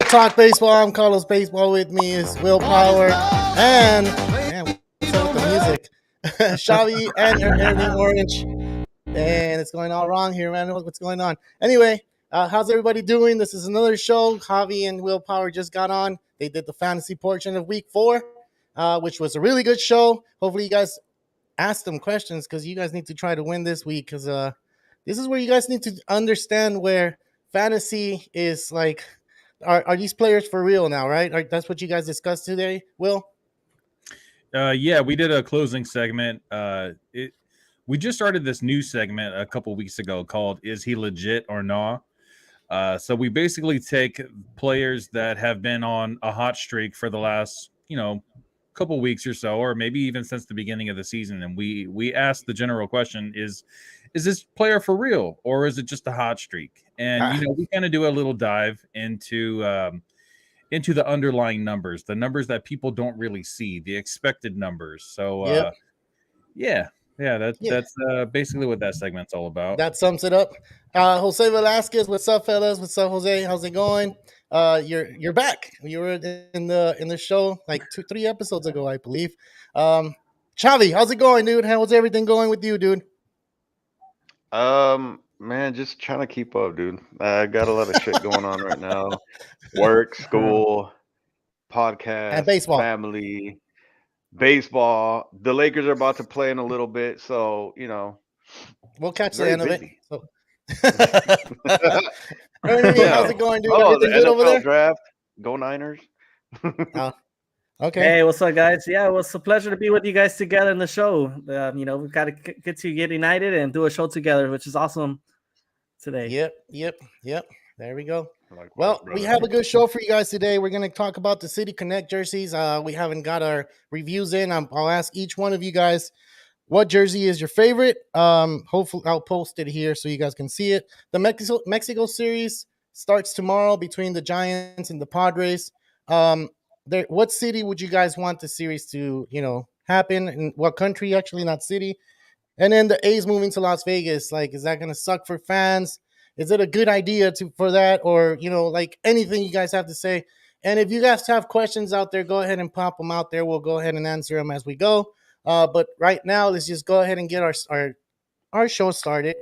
Talk Baseball. I'm Carlos Baseball. With me is Willpower and man, what's up with the music? Xavi and Ernie Orange. And it's going all wrong here, man. What's going on? Anyway, how's everybody doing? This is another show. Javi and Willpower just got on. They did the fantasy portion of week 4, which was a really good show. Hopefully, you guys asked them questions because you guys need to try to win this week because this is where you guys need to understand where fantasy is like. Are these players for real now, right? That's what you guys discussed today, Will? Yeah, we did a closing segment. We just started this new segment a couple weeks ago called "Is He Legit or Nah?" So we basically take players that have been on a hot streak for the last, couple weeks or so, or maybe even since the beginning of the season, and we ask the general question: Is this player for real, or is it just a hot streak? And we kind of do a little dive into the underlying numbers, the numbers that people don't really see, the expected numbers. So Yep. that's basically what that segment's all about. That sums it up. Jose Velasquez, what's up, fellas? What's up, Jose? How's it going? You're back. You were in the show like 2-3 episodes ago, I believe. Chavi, how's it going, dude? How's everything going with you, dude? Man, just trying to keep up, dude. I got a lot of shit going on right now. Work, school, podcast, And baseball. family, baseball. The Lakers are about to play in a little bit, so we'll catch the very end busy. of it. So. Ernie, how's it going, dude? Everything the good over NFL there? draft. Go Niners. Okay. Hey, what's up, guys? Yeah, it was a pleasure to be with you guys together in the show. We've got to get to get united and do a show together, which is awesome today. Yep. There we go. Well, we have a good show for you guys today. We're going to talk about the City Connect jerseys. We haven't got our reviews in. I'll ask each one of you guys what jersey is your favorite. Hopefully, I'll post it here so you guys can see it. The Mexico series starts tomorrow between the Giants and the Padres. What city would you guys want the series to, happen? In what country? Actually, not city. And then the A's moving to Las Vegas. Like, is that going to suck for fans? Is it a good idea for that? Or, like anything you guys have to say? And if you guys have questions out there, go ahead and pop them out there. We'll go ahead and answer them as we go. But right now, let's just go ahead and get our show started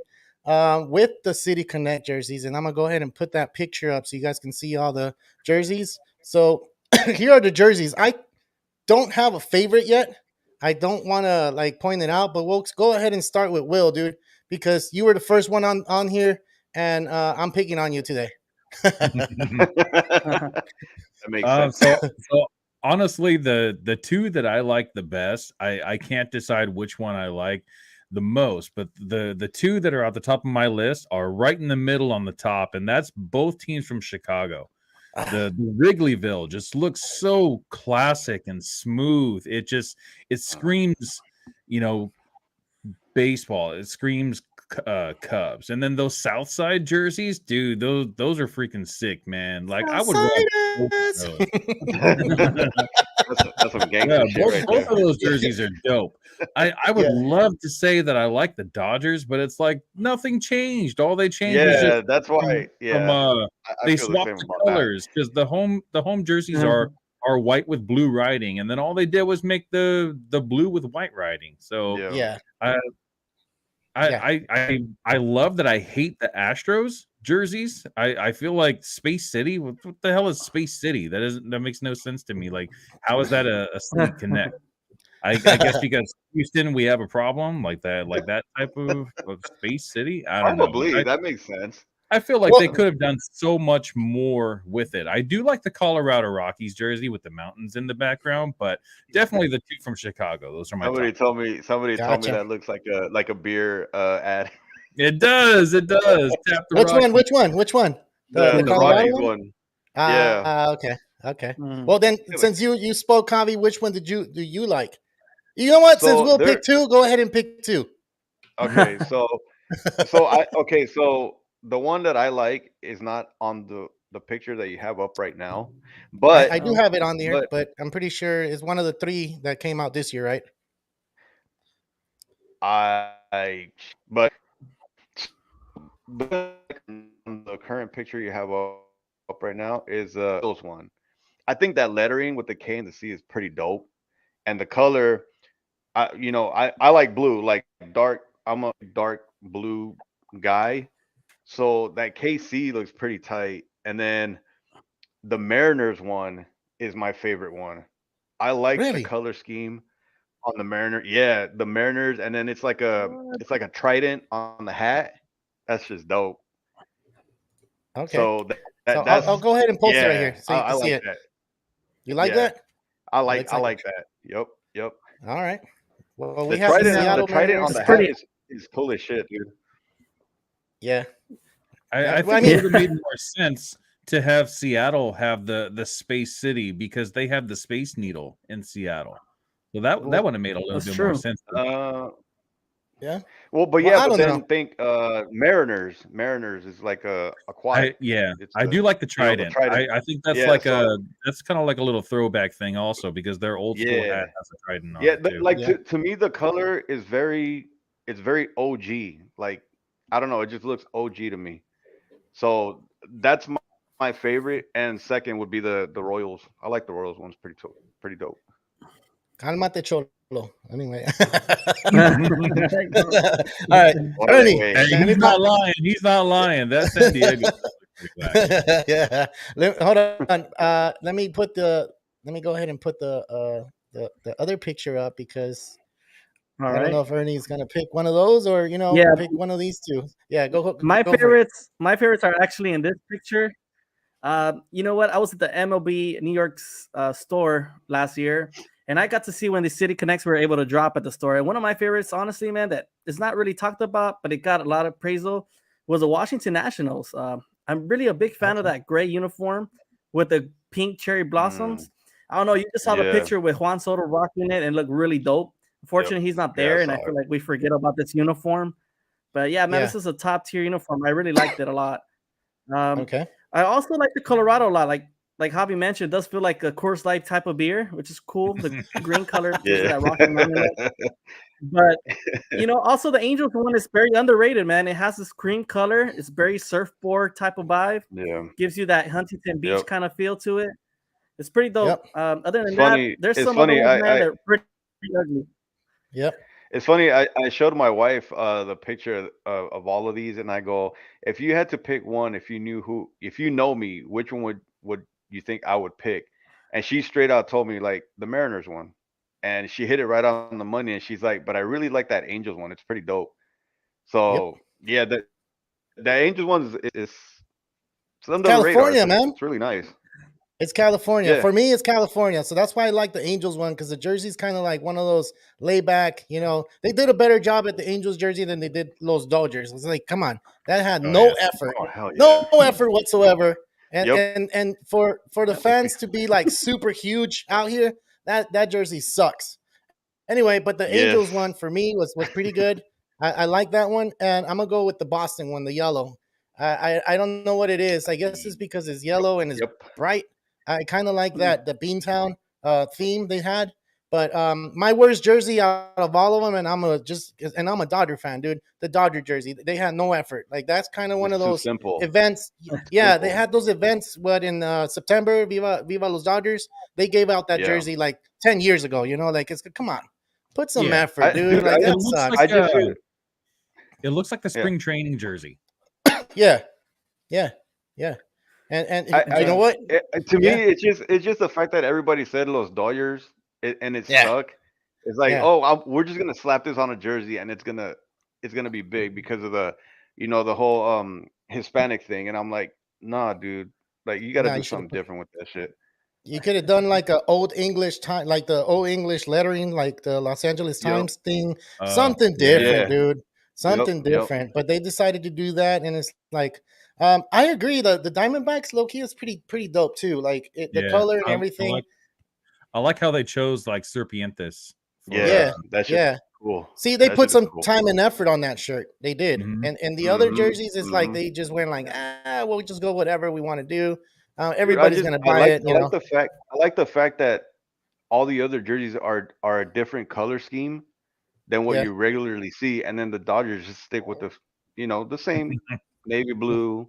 with the City Connect jerseys. And I'm going to go ahead and put that picture up so you guys can see all the jerseys. So here are the jerseys. I don't have a favorite yet. I don't want to point it out, but we'll go ahead and start with Will, dude, because you were the first one on here, and I'm picking on you today. That makes sense. So honestly, the two that I like the best, I can't decide which one I like the most, but the two that are at the top of my list are right in the middle on the top, and that's both teams from Chicago. The Wrigleyville just looks so classic and smooth. It screams, baseball. It screams Cubs. And then those South Side jerseys, dude, those are freaking sick, man. Like I would rock That's some gangster shit right both there. of those jerseys are dope. I would love to say that I like the Dodgers, but it's like nothing changed. All they changed was just that's why. they swapped the colors because the home jerseys are white with blue writing, and then all they did was make the blue with white writing. So I love that. I hate the Astros jerseys. I feel like Space City. What the hell is Space City? That makes no sense to me. Like, how is that a City Connect? I guess because Houston, we have a problem like that type of Space City. I don't know. That makes sense. I feel like they could have done so much more with it. I do like the Colorado Rockies jersey with the mountains in the background, but definitely the two from Chicago. Those are my. Somebody told me that looks like a beer ad. It does. Tap the Which one? The Colorado Rockies one. Okay. Well, then, since you spoke, Kavi, which one do you like? You know what? Since we'll pick two, go ahead and pick two. Okay, so the one that I like is not on the picture that you have up right now, but I do have it on there, but I'm pretty sure it's one of the 3 that came out this year, right? But the current picture you have up up right now is Royals one. I think that lettering with the K and the C is pretty dope, and the color. I like blue, like dark. I'm a dark blue guy, so that KC looks pretty tight. And then the Mariners one is my favorite one. I like the Really? color scheme on the Mariner. Yeah, the Mariners, and then it's like a trident on the hat. That's just dope. Okay. So So that's I'll go ahead and post it right yeah. here so you I can see like it. that. You like Yeah, that? It looks I like like that. Yep. all right. Well, we The have the trident, Seattle on Mariners. the It's hat pretty. is cool as shit, dude. Yeah. I Well, I think it mean, would have made more sense to have Seattle have the Space City because they have the Space Needle in Seattle. So that well, would have made a little That's bit more true. sense. Uh, yeah. well, but Well, yeah, I but don't know. then think Mariners. Mariners is like a aquatic. It's I a do like the the trident. trident. I think that's Yeah, like so that's kind of like a little throwback thing also because their old school yeah, hat has a trident on yeah. it too. Like Yeah. to me, the color is it's very OG. Like I don't know, it just looks OG to me. So that's my favorite, and second would be the Royals. I like the Royals one's pretty dope. Calmate, Cholo. Anyway. Right. All right. Órale, Ernie, güey. Hey, let me he's not lying. He's not lying. That's San Diego. yeah. Hold on. Let me go ahead and put the other picture up because All I don't right. know if Ernie's gonna pick one of those or Yeah, pick one of these two. Yeah, go my go for it. favorites are actually in this picture. You know what? I was at the MLB New York's store last year, and I got to see when the City Connects were able to drop at the store. And one of my favorites, honestly, man, that is not really talked about, but it got a lot of appraisal, was the Washington Nationals. I'm really a big fan of Okay. that gray uniform with the pink cherry blossoms. Mm, I don't know. You just saw the yeah. picture with Juan Soto rocking it and looked really dope. Yep. Unfortunately, he's not Yeah, I there, and saw I feel it. like we forget about this uniform. But yeah, man, Yeah. this is a top tier uniform. I really liked it a lot. Okay. I also like the Colorado a lot. Like Javi mentioned, it does feel like a Coors Light type of beer, which is cool. The green color gives you that rocky lemon look. But also the Angels one is very underrated, man. It has this cream color. It's very surfboard type of vibe. Yeah. Gives you that Huntington Beach Yep. kind of feel to it. It's pretty dope. Yep. Other It's than that, funny. there's It's some other funny. ones, man. They're pretty ugly. Yep. It's funny. I showed my wife the picture of all of these, and I go, if you had to pick one, if you know me, which one would you think I would pick? And she straight out told me like the Mariners one, and she hit it right on the money. And she's like, but I really like that Angels one. It's pretty dope. Yep. So yeah, the Angels one is it's under the radar. California, man. It's really nice. It's California. Yeah. For me, it's California. So that's why I like the Angels one because the jersey's kind of like one of those layback, they did a better job at the Angels jersey than they did those Dodgers. It's like, come on. That had Oh, no yeah. effort. Oh hell yeah. No effort whatsoever. And Yep. and for the fans to be like super huge out here, that jersey sucks. Anyway, but the Angels Yes. one for me was pretty good. I like that one, and I'm gonna go with the Boston one, the yellow. I don't know what it is. I guess it's because it's yellow and it's Yep. bright. I kind of like that the Beantown theme they had. But my worst jersey out of all of them, and I'm a Dodger fan, dude. The Dodger jersey, they had no effort. Like that's kind of one It's of too those simple. events. Yeah, they Simple. had those events. What in September, Viva los Dodgers. They gave out that Yeah. jersey like 10 years ago. Like it's come on, put some Yeah. effort, dude. Dude, Like It that looks sucks. like I just feel it looks like the yeah. spring training jersey. Yeah, yeah. And I you know what? to me, Yeah, it's just the fact that everybody said Los Dodgers and it yeah, stuck. It's like, yeah. oh, we're just gonna slap this on a jersey and it's gonna be big because of the whole Hispanic thing. And I'm like, nah, dude, like you got to Nah, do you should something have. different with that shit. You could have done like a old English time, like the old English lettering, like the Los Angeles Yep. Times thing. Oh, Something yeah. different, Yeah. dude. Yep. Something Yep. different. But they decided to do that, and it's like, I agree. The Diamondbacks low key is pretty dope too. Like the Yeah. color and I everything. like how they chose like Serpientes for Yeah. Yeah, That shit yeah. is cool. See, they That put shit is some cool. time and effort on that shirt. They did. Mhm. And the other Mm-hmm. jerseys is like Mm-hmm. they just went like, we'll just go whatever we want to do. Dude, Everybody's gonna buy it, I like the fact that all the other jerseys are a different color scheme than what Yeah, you regularly see, and then the Dodgers just stick with the same navy blue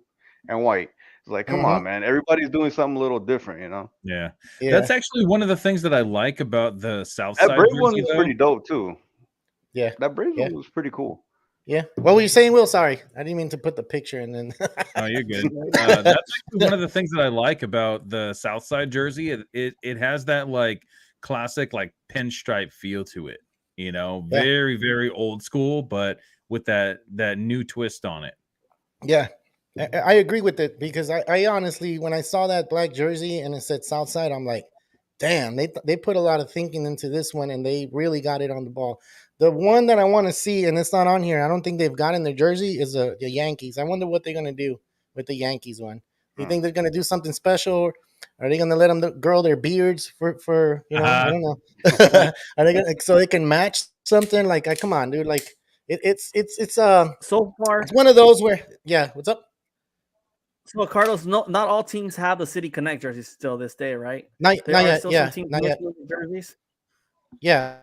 and white. It's like, come on, man. Everybody's doing something a little different, you know? Yeah. That's actually one of the things that I like about the South That Side Brave jersey, one was though. pretty dope too. Yeah. That Brave one was pretty cool. Yeah. What were you saying, Will? Sorry, I didn't mean to put the picture in. Then. Oh, you're good. That's actually one of the things that I like about the South Side jersey. It has that like classic like pinstripe feel to it. You know, very very old school, but with that new twist on it. Yeah, I agree with it because I honestly, when I saw that black jersey and it said Southside, I'm like, damn, they put a lot of thinking into this one and they really got it on the ball. The one that I want to see, and it's not on here, I don't think they've got in their jersey, is the Yankees. I wonder what they're going to do with the Yankees one. Do you think they're going to do something special? Are they going to let them grow their beards for you know? I don't know. Are they gonna, so they can match something? Like, come on, dude. Like, it's so far it's one of those where what's up? So Carlos, not all teams have the City Connect jerseys still this day, right? Not yet. Still Yeah, some teams not yet. jerseys. Yeah.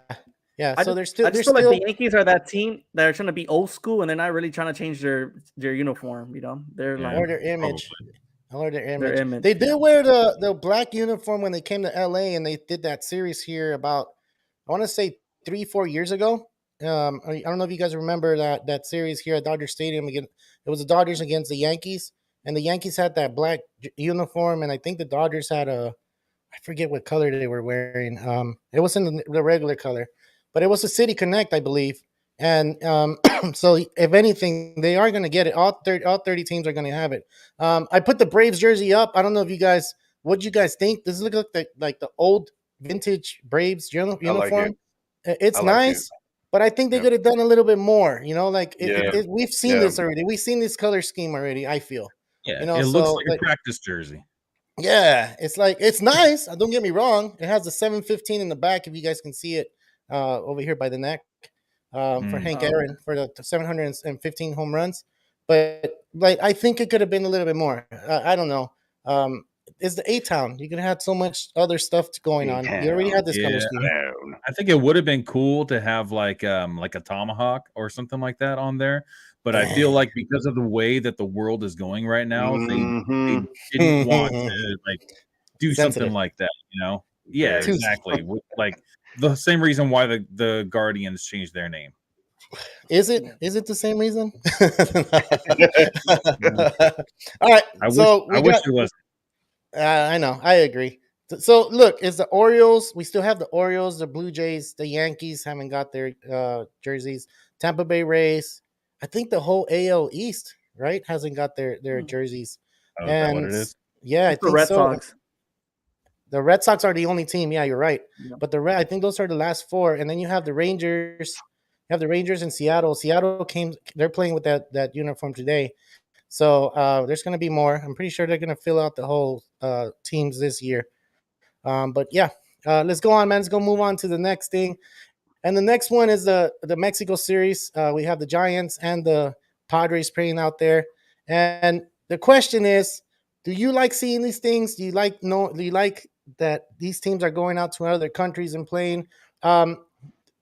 So they're still. I just feel like the Yankees are that team that are trying to be old school and they're not really trying to change their uniform. You know, they're like or their image. Or their image. They did wear the black uniform when they came to LA and they did that series here about, I want to say 3-4 years ago. I don't know if you guys remember that series here at Dodger Stadium again. It was the Dodgers against the Yankees, and the Yankees had that black uniform, and I think the Dodgers had I forget what color they were wearing. It wasn't the regular color, but it was a City Connect, I believe. And so, if anything, they are going to get it. All 30 teams are going to have it. I put the Braves jersey up. I don't know if you guys, what do you guys think? Does it look like the old vintage Braves uniform? Like it's nice, but I think they could have done a little bit more. You know, like we've seen this already. We've seen this color scheme already. I feel. Yeah, you know, it looks like a practice jersey. Yeah, it's like it's nice. Don't get me wrong. It has the 715 in the back. If you guys can see it over here by the neck. For Hank Aaron for the 715 home runs, but like I think it could have been a little bit more. I don't know. It's the A-Town. You could have had so much other stuff going on. You already had this color scheme. I think it would have been cool to have like a tomahawk or something like that on there. But I feel like because of the way that the world is going right now, they didn't want to like do something like that. You know? Yeah, exactly. Like. The same reason why the Guardians changed their name. Is it the same reason? All right. I wish it was. I know. I agree. So look, it's the Orioles. We still have the Orioles, the Blue Jays, the Yankees haven't got their jerseys. Tampa Bay Rays. I think the whole AL East, right, hasn't got their jerseys. Oh, is that what it is? Yeah, I think Red so. Sox. The Red Sox are the only team. Yeah, you're right. Yeah. But I think those are the last four. And then you have the Rangers. You have the Rangers in Seattle. They're playing with that uniform today. So there's going to be more. I'm pretty sure they're going to fill out the whole teams this year. But yeah, let's go on, man. Let's go move on to the next thing. And the next one is the Mexico series. We have the Giants and the Padres playing out there. And the question is, do you like seeing these things? Do you like that these teams are going out to other countries and playing? The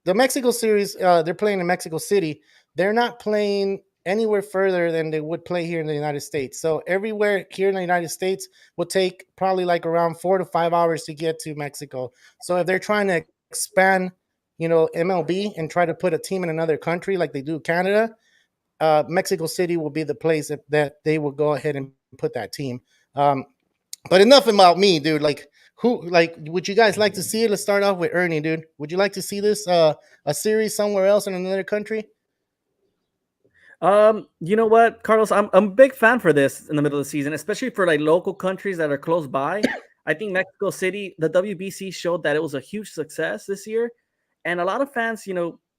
Mexico series, they're playing in Mexico City. They're not playing anywhere further than they would play here in the United States. So everywhere here in the United States will take probably like around 4 to 5 hours to get to Mexico. So if they're trying to expand, MLB and try to put a team in another country like they do Canada, Mexico City will be the place that they will go ahead and put that team. But enough about me, dude. Would you guys like to see it? Let's start off with Ernie, dude. Would you like to see this a series somewhere else in another country? You know what, Carlos? I'm a big fan for this in the middle of the season, especially for like local countries that are close by. I think Mexico City, the WBC showed that it was a huge success this year, and a lot of fans,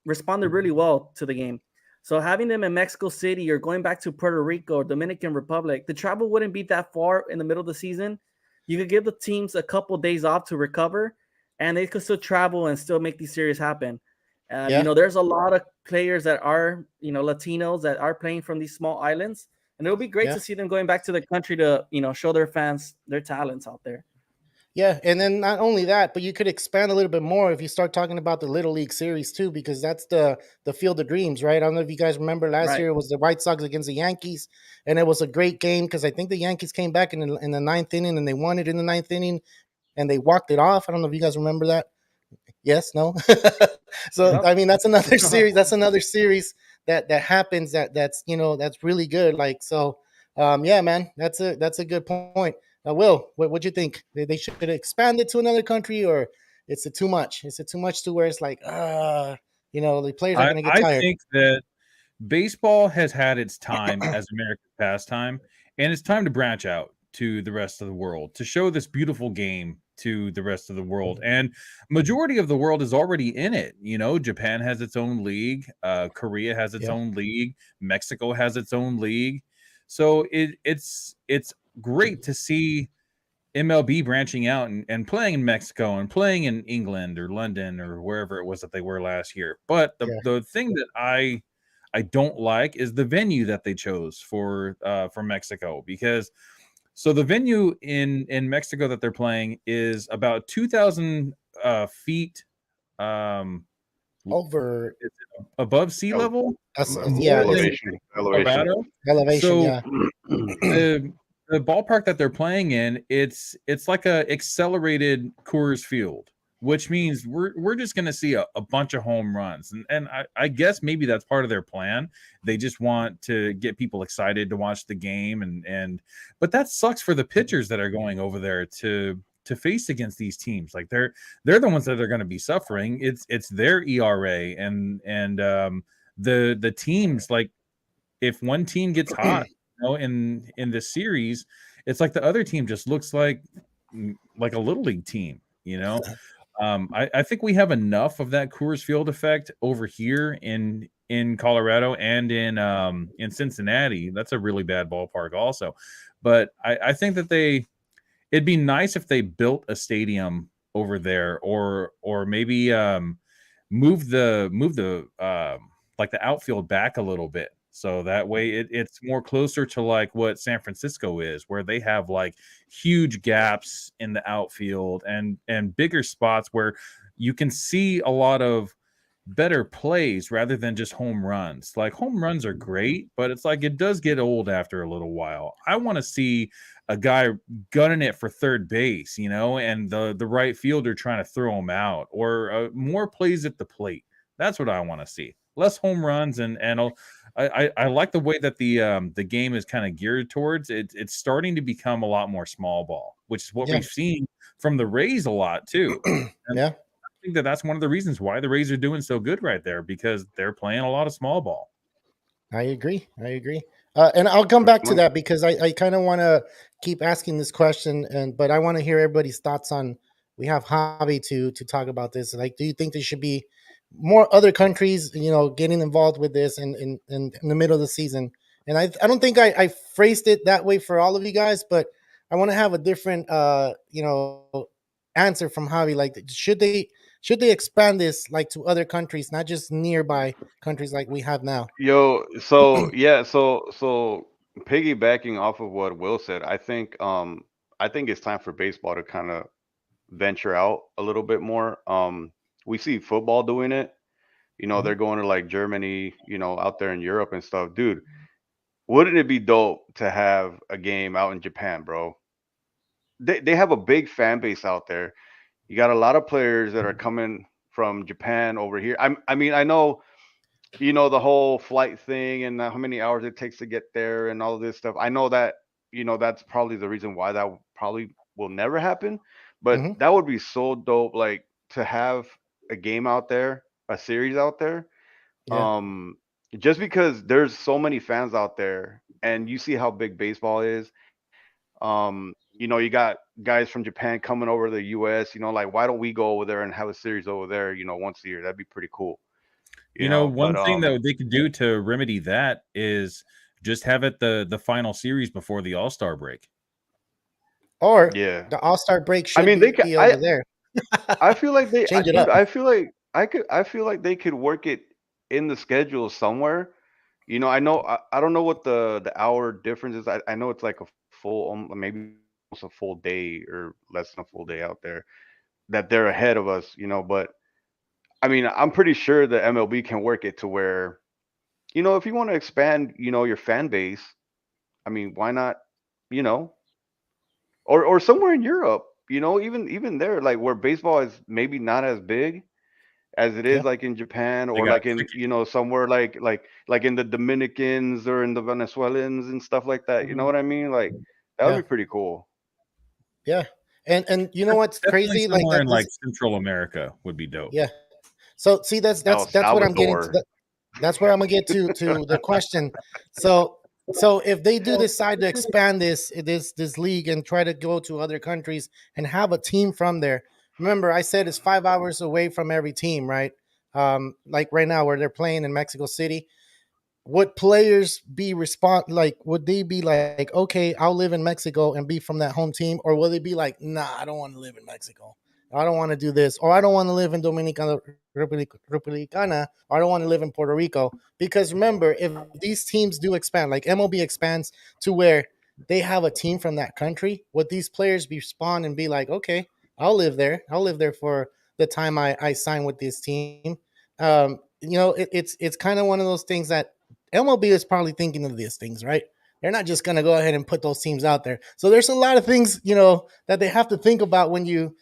responded really well to the game. So having them in Mexico City or going back to Puerto Rico or Dominican Republic, the travel wouldn't be that far in the middle of the season. You could give the teams a couple of days off to recover, and they could still travel and still make these series happen. There's a lot of players that are, Latinos that are playing from these small islands, and it'll be great to see them going back to the country to, show their fans their talents out there. Yeah, and then not only that, but you could expand a little bit more if you start talking about the Little League series too, because that's the Field of Dreams, right? I don't know if you guys remember last Right. year it was the White Sox against the Yankees, and it was a great game because I think the Yankees came back in the ninth inning and they won it in the ninth inning and they walked it off. I don't know if you guys remember that. Yes, no. So Yep. I mean that's another series. That's another series that happens that's that's really good. Like so, yeah, man, that's a good point. Will, what you think? They should expand it to another country, or it's it too much? Is it too much to where it's like, the players are I gonna get I tired? think that baseball has had its time as America's pastime, and it's time to branch out to the rest of the world to show this beautiful game to the rest of the world. And majority of the world is already in it. Japan has its own league, Korea has its Yeah. own league, Mexico has its own league. So it's great to see MLB branching out and playing in Mexico and playing in England or London or wherever it was that they were last year. But the Yeah. the thing that I don't like is the venue that they chose for Mexico, because so the venue in Mexico that they're playing is about 2,000 feet um Over above sea Ele- level, yeah, more it's than elevation. Colorado. elevation. So Yeah. the ballpark that they're playing in, it's like a accelerated Coors Field, which means we're just going to see a bunch of home runs, and I guess maybe that's part of their plan. They just want to get people excited to watch the game, and but that sucks for the pitchers that are going over there to face against these teams. Like they're the ones that are going to be suffering. It's their ERA, and the teams, like if one team gets hot, in this series, it's like the other team just looks like a little league team. I think we have enough of that Coors Field effect over here in Colorado and in Cincinnati. That's a really bad ballpark also. But I think that it'd be nice if they built a stadium over there, or maybe move the like the outfield back a little bit, so that way it's more closer to like what San Francisco is, where they have like huge gaps in the outfield and bigger spots where you can see a lot of better plays rather than just home runs. Like home runs are great, but it's like it does get old after a little while. I want to see a guy gunning it for third base, and the right fielder trying to throw him out, or more plays at the plate. That's what I want to see. Less home runs, I like the way that the game is kind of geared towards it. It's starting to become a lot more small ball, which is what Yeah. we've seen from the Rays a lot too. And Yeah. I think that that's one of the reasons why the Rays are doing so good right there, because they're playing a lot of small ball. I agree. I agree. And I'll come back to that because I kind of want to keep asking this question, but I want to hear everybody's thoughts on. We have Javi to talk about this. Like, do you think there should be more other countries, getting involved with this in the middle of the season? And I don't think I phrased it that way for all of you guys, but I want to have a different answer from Javi. Like, should they expand this like to other countries, not just nearby countries like we have now? Yo, so yeah, so piggybacking off of what Will said, I think it's time for baseball to kind of venture out a little bit more. We see football doing it. Mhm. They're going to like Germany, out there in Europe and stuff. Dude, wouldn't it be dope to have a game out in Japan, bro? They have a big fan base out there. You got a lot of players that are coming from Japan over here. I mean, I know the whole flight thing and how many hours it takes to get there and all of this stuff. I know that that's probably the reason why that probably will never happen, but Mhm. that would be so dope, like to have a game out there, a series out there. Yeah. um just because there's so many fans out there, and you see how big baseball is. You got guys from Japan coming over to the US. Like, why don't we go over there and have a series over there, once a year? That'd be pretty cool. One But thing that they could do to remedy that is just have it the final series before the All-Star break. Or yeah, the All-Star break I should mean, they could. be over there. I feel like Change it dude. up. I feel like they could work it in the schedule somewhere. I know. I don't know what the hour difference is. I know it's like a full, maybe a full day or less than a full day out there, that they're ahead of us, but I mean, I'm pretty sure the MLB can work it to where, if you want to expand, your fan base, I mean, why not, you know, or somewhere in Europe, even there, like where baseball is maybe not as big as it is Yeah. like in Japan, They or got like in, somewhere like in the Dominicans or in the Venezuelans and stuff like that. You know Mhm. what I mean? Like that would Yeah. be pretty cool. Yeah. And you know what's Definitely crazy? Like somewhere that in this like Central America would be dope. yeah. So see El that's what I'm getting to. Salvador. That's where I'm gonna get to the question. So if they do decide to expand this league and try to go to other countries and have a team from there, remember I said it's 5 hours away from every team, right? Like right now where they're playing in Mexico City, would players be like would they be like, okay, I'll live in Mexico and be from that home team, or will they be like, nah, I don't want to live in Mexico, I don't want to do this, or I don't want to live in Dominicana Republicana, or I don't want to live in Puerto Rico? Because remember, if these teams do expand, like MLB expands to where they have a team from that country, would these players be spawned and be like, okay, I'll live there for the time I sign with this team? It's kind of one of those things that MLB is probably thinking of these things, right? They're not just going to go ahead and put those teams out there. So there's a lot of things, that they have to think about when you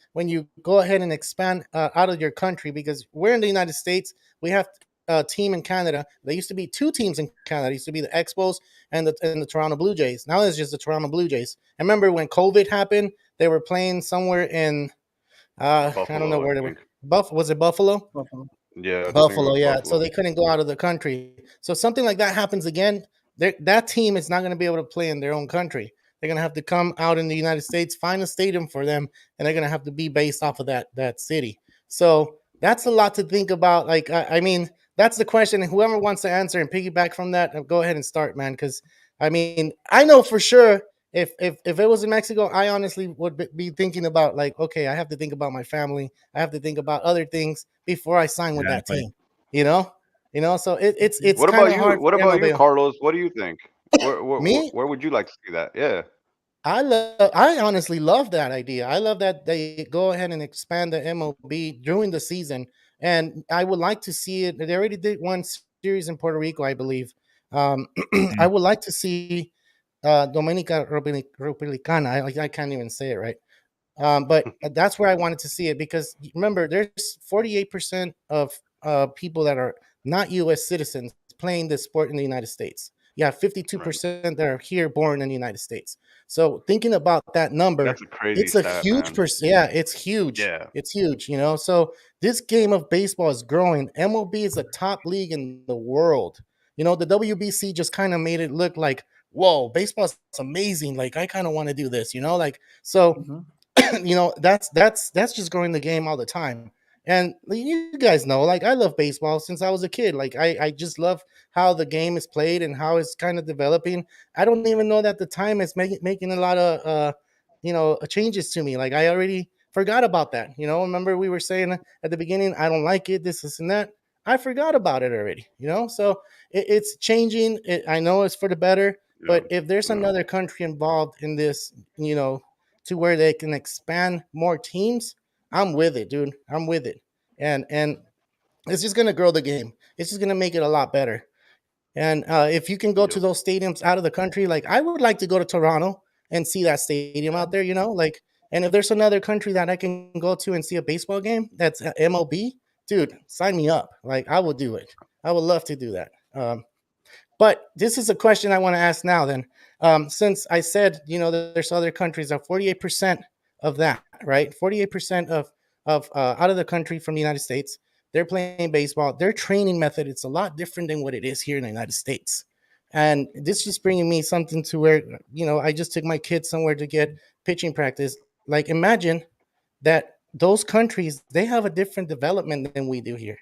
go ahead and expand out of your country, because we're in the United States. We have a team in Canada. There used to be two teams in Canada. There used to be the Expos and the Toronto Blue Jays. Now it's just the Toronto Blue Jays. I remember when COVID happened, they were playing somewhere in I don't know Buffalo, I where they were. think. Was it Buffalo? Buffalo. Yeah, I think it Buffalo, was yeah. So Buffalo. they couldn't go out of the country. So something like that happens again, that team is not going to be able to play in their own country. They're going to have to come out in the United States, find a stadium for them, and they're going to have to be based off of that city. So that's a lot to think about. Like, I mean, that's the question. And whoever wants to answer and piggyback from that, go ahead and start, man. Because I mean, I know for sure if it was in Mexico, I honestly would be thinking about like, okay, I have to think about my family. I have to think about other things before I sign with that Exactly. team. You know, So it's What kind about of you? hard What for about you, MLB. Carlos? What do you think? Where where where, Me, where would you like to see that? Yeah. I honestly love that idea. I love that they go ahead and expand the MLB during the season, and I would like to see it. They already did one series in Puerto Rico, I believe. I Mhm. would like to see Dominica Republicana. I can't even say it right. But that's where I wanted to see it, because remember, there's 48% of people that are not U.S. citizens playing this sport in the United States. You have Right. 52% that are here born in the United States. So thinking about that number, That's a crazy it's a stat, huge man. percent. Yeah, it's huge. Yeah. It's huge. So this game of baseball is growing. MLB is a top league in the world. The WBC just kind of made it look like, whoa, baseball's amazing. Like I kind of want to do this. Like so Mhm. that's just growing the game all the time. And you guys know, like I love baseball since I was a kid. Like I just love how the game is played and how it's kind of developing. I don't even know that the time is making a lot of changes to me. Like I already forgot about that. Remember we were saying at the beginning, I don't like it, this and that. I forgot about it already. So it's changing. I know it's for the better, Yeah. but if there's Yeah. another country involved in this, to where they can expand more teams, I'm with it, dude. I'm with it. And it's just gonna grow the game. It's just gonna make it a lot better. And if you can go to Yep. those stadiums out of the country, like I would like to go to Toronto and see that stadium out there, like. And if there's another country that I can go to and see a baseball game that's MLB, dude, sign me up. Like I will do it. I would love to do that. But this is a question I want to ask now. Then, since I said there's other countries that 48% of that, right? 48% of out of the country from the United States, they're playing baseball. Their training method, it's a lot different than what it is here in the United States. And this just bringing me something to where I just took my kids somewhere to get pitching practice. Like imagine that those countries, they have a different development than we do here.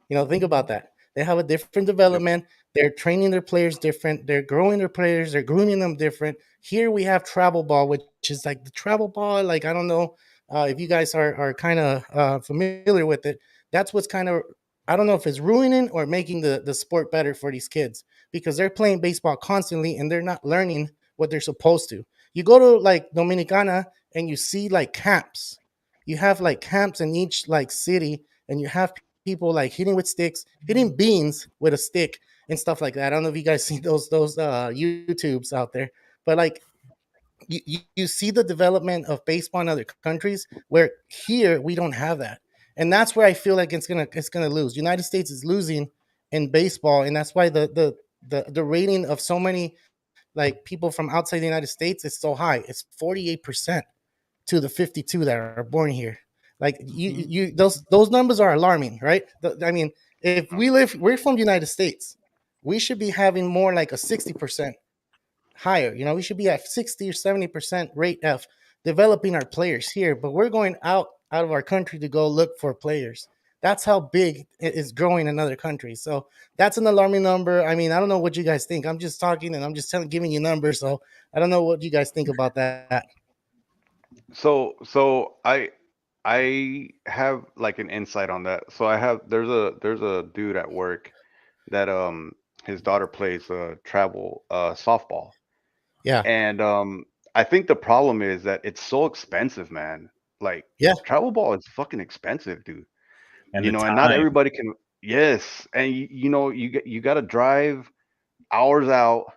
Think about that. They have a different Yep. development. They're training their players different. They're growing their players. They're grooming them different. Here we have travel ball, which is like the travel ball. Like I don't know if you guys are kind of familiar with it. That's what's kind of, I don't know if it's ruining or making the sport better for these kids, because they're playing baseball constantly and they're not learning what they're supposed to. You go to like Dominicana and you see like camps. You have like camps in each like city, and you have people like hitting with sticks, hitting beans with a stick and stuff like that. I don't know if you guys see those YouTubes out there, but like you see the development of baseball in other countries where here we don't have that, and that's where I feel like it's gonna lose. United States is losing in baseball, and that's why the rating of so many like people from outside the United States is so high. It's 48% to the 52 that are born here. Like you those numbers are alarming, right? I mean, if we're from the United States, we should be having more like a 60% higher. You know, we should be at 60 or 70% rate of developing our players here, but we're going out of our country to go look for players. That's how big it is growing in other countries. So that's an alarming number. I mean, I don't know what you guys think. I'm just talking and I'm just giving you numbers. So I don't know what you guys think about that. So I have like an insight on that. So I have there's a dude at work that his daughter plays travel softball. Yeah. And I think the problem is that it's so expensive, man. Like Yeah. travel ball is fucking expensive, dude. And the And not time. everybody can. Yes, and you got to drive hours out,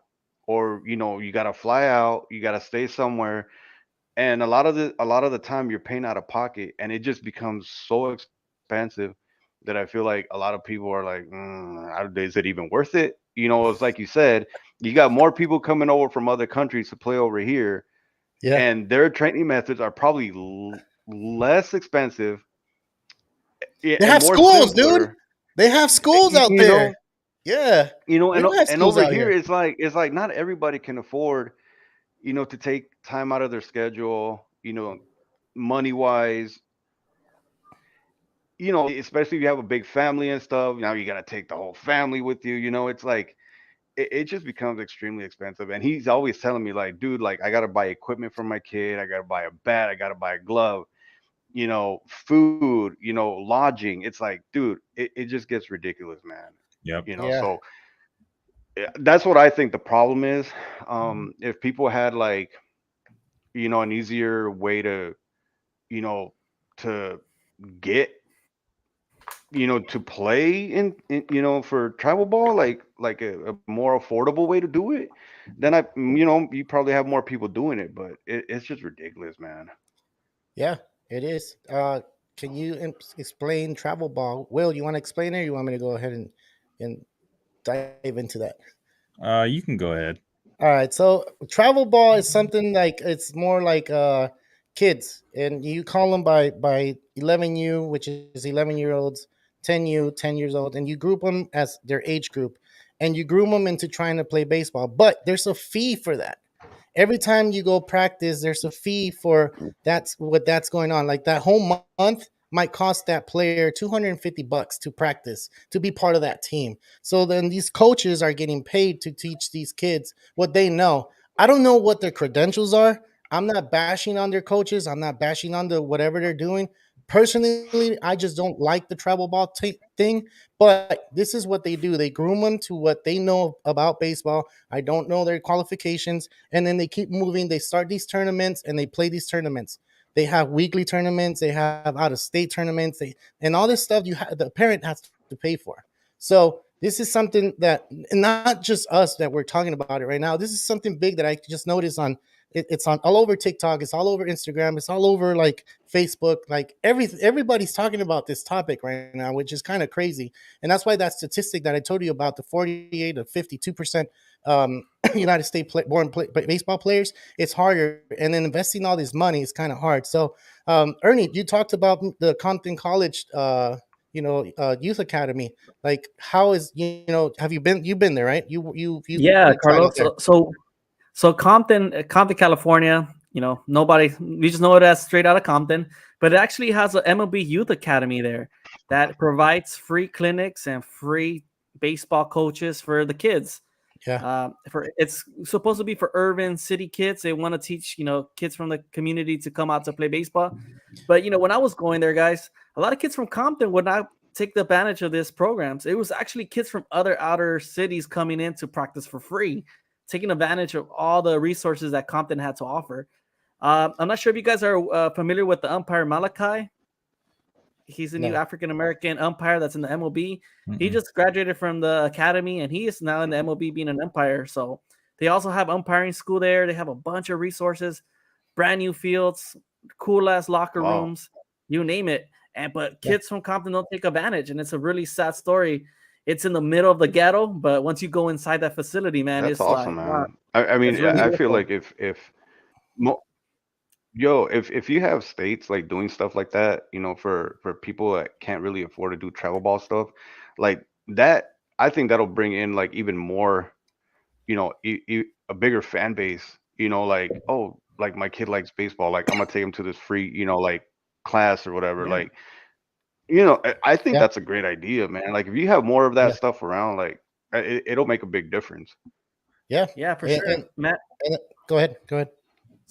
or you got to fly out, you got to stay somewhere, and a lot of the time you're paying out of pocket, and it just becomes so expensive that I feel like a lot of people are like, is it even worth it? It's like you said, you got more people coming over from other countries to play over here, Yeah. and their training methods are probably less expensive, They and have more schools, dude. simpler. They have schools You, out you there. know, Yeah. We don't have and schools over out here here. it's like not everybody can afford, to take time out of their schedule, money wise, especially if you have a big family and stuff. Now you got to take the whole family with you. It's like it just becomes extremely expensive. And he's always telling me, like, dude, like, I got to buy equipment for my kid. I got to buy a bat. I got to buy a glove, food, lodging. It's like, dude, it just gets ridiculous, man. Yep. Yeah. So that's what I think the problem is. If people had like, an easier way you know, to get, to play for travel ball, like a more affordable way to do it, then you probably have more people doing it, but it's just ridiculous, man. Yeah, it is. Can you explain travel ball? Will, you want to explain it, or you want me to go ahead and dive into that? You can go ahead. All right, so travel ball is something like it's more like kids, and you call them by 11U, which is 11-year-olds, 10U, 10 years old, and you group them as their age group, and you groom them into trying to play baseball. But there's a fee for that. Every time you go practice, there's a fee for that's going on. Like that whole month might cost that player $250 to practice to be part of that team. So then these coaches are getting paid to teach these kids what they know. I don't know what their credentials are. I'm not bashing on their coaches. I'm not bashing on the whatever they're doing. Personally, I just don't like the travel ball thing. But this is what they do. They groom them to what they know about baseball. I don't know their qualifications, and then they keep moving. They start these tournaments and they play these tournaments. They have weekly tournaments. They have out of state tournaments. And all this stuff the parent has to pay for. So this is something that, and not just us that we're talking about it right now. This is something big that I just noticed it's on all over TikTok. It's all over Instagram. It's all over like Facebook. Like everybody's talking about this topic right now, which is kind of crazy. And that's why that statistic that I told you about, the 48 to 52% United States baseball players, it's harder. And then investing all this money is kind of hard. So, Ernie, you talked about the Compton College, youth academy. Like, how is have you've been there, right? Yeah, you tried out Carlos. there. So Compton, California. Nobody, we just know it as straight out of Compton, but it actually has an MLB Youth Academy there that provides free clinics and free baseball coaches for the kids. Yeah. It's supposed to be for urban city kids. They want to teach kids from the community to come out to play baseball. But when I was going there, guys, a lot of kids from Compton would not take the advantage of these programs. It was actually kids from other outer cities coming in to practice for free taking advantage of all the resources that Compton had to offer. I'm not sure if you guys are familiar with the umpire Malachi. He's a new African-American umpire that's in the MLB. He just graduated from the academy, and he is now in the MLB being an umpire. So they also have umpiring school there. They have a bunch of resources, brand new fields, cool-ass locker rooms, you name it. But kids from Compton don't take advantage, and it's a really sad story. It's in the middle of the ghetto, but once you go inside that facility, man, That's it's awesome, like, man. wow, I mean, really I feel beautiful. like if you have states like doing stuff like that, for people that can't really afford to do travel ball stuff, like that, I think that'll bring in like even more, a bigger fan base. Like, oh, like my kid likes baseball, like I'm gonna take him to this free, like class or whatever. Yeah. Like, I think that's a great idea, man. Like if you have more of that stuff around, like it'll make a big difference. Yeah, for sure. Matt, go ahead.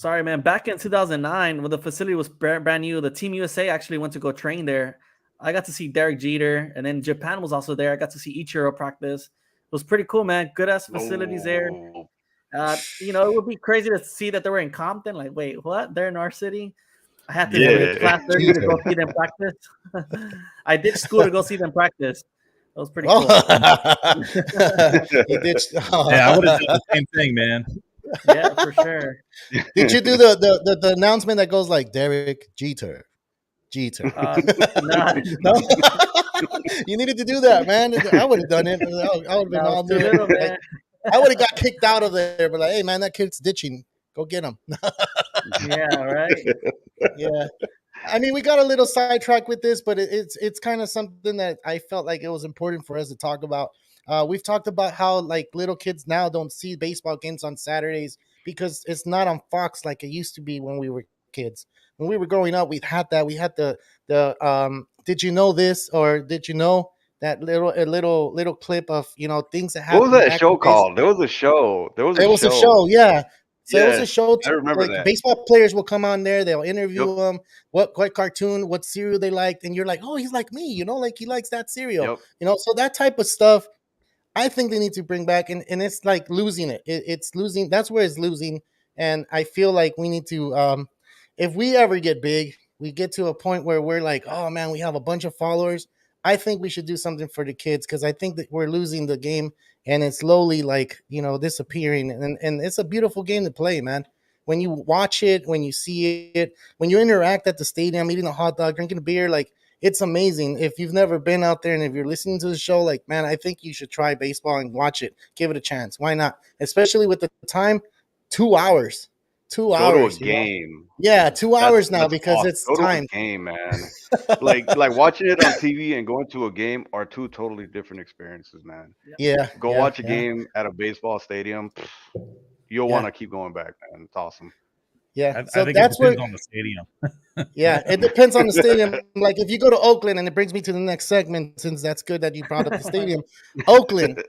sorry, man. Back in 2009, when the facility was brand new, the Team USA actually went to go train there. I got to see Derek Jeter, and then Japan was also there. I got to see Ichiro practice. It was pretty cool, man. Good ass facilities there. It would be crazy to see that they were in Compton. Like, wait, what? They're in our city? I had to leave class early to go see them practice. I did school to go see them practice. That was pretty cool. He ditched. Yeah, I would have done the same thing, man. Yeah, for sure. Did you do the announcement that goes like Derek Jeter? No. You needed to do that, man. I would have done it. I would have been all there. Like, I would have got kicked out of there, but like, hey, man, that kid's ditching. Go get him. Yeah, right. Yeah. I mean, we got a little sidetracked with this, but it's kind of something that I felt like it was important for us to talk about. We've talked about how like little kids now don't see baseball games on Saturdays because it's not on Fox like it used to be when we were kids. When we were growing up, we had that. We had the did you know this, or did you know that little clip of things that happened. What was that show called? There was a show. It was a show, yeah. So it was a show. I remember like that. Baseball players will come on there. They'll interview them. What cartoon, what cereal they liked, and you're like, oh, he's like me, like he likes that cereal. So that type of stuff, I think they need to bring back, and it's like losing it. It's losing. That's where it's losing, and I feel like we need to. If we ever get big, we get to a point where we're like, oh man, we have a bunch of followers. I think we should do something for the kids because I think that we're losing the game and it's slowly like disappearing, and it's a beautiful game to play, man. When you watch it, when you see it, when you interact at the stadium, eating a hot dog, drinking a beer, like it's amazing. If you've never been out there and if you're listening to the show, like man, I think you should try baseball and watch it. Give it a chance. Why not? Especially with the time, 2 hours. 2 hours. Go to a game. Yeah, 2 hours now because awesome. it's Go time. To a game, man. like watching it on TV and going to a game are two totally different experiences, man. Yeah. Go watch a game at a baseball stadium. You'll want to keep going back, man. It's awesome. Yeah, I think that's it depends on the stadium. Yeah, it depends on the stadium. Like if you go to Oakland, and it brings me to the next segment, since that's good that you brought up the stadium. Oakland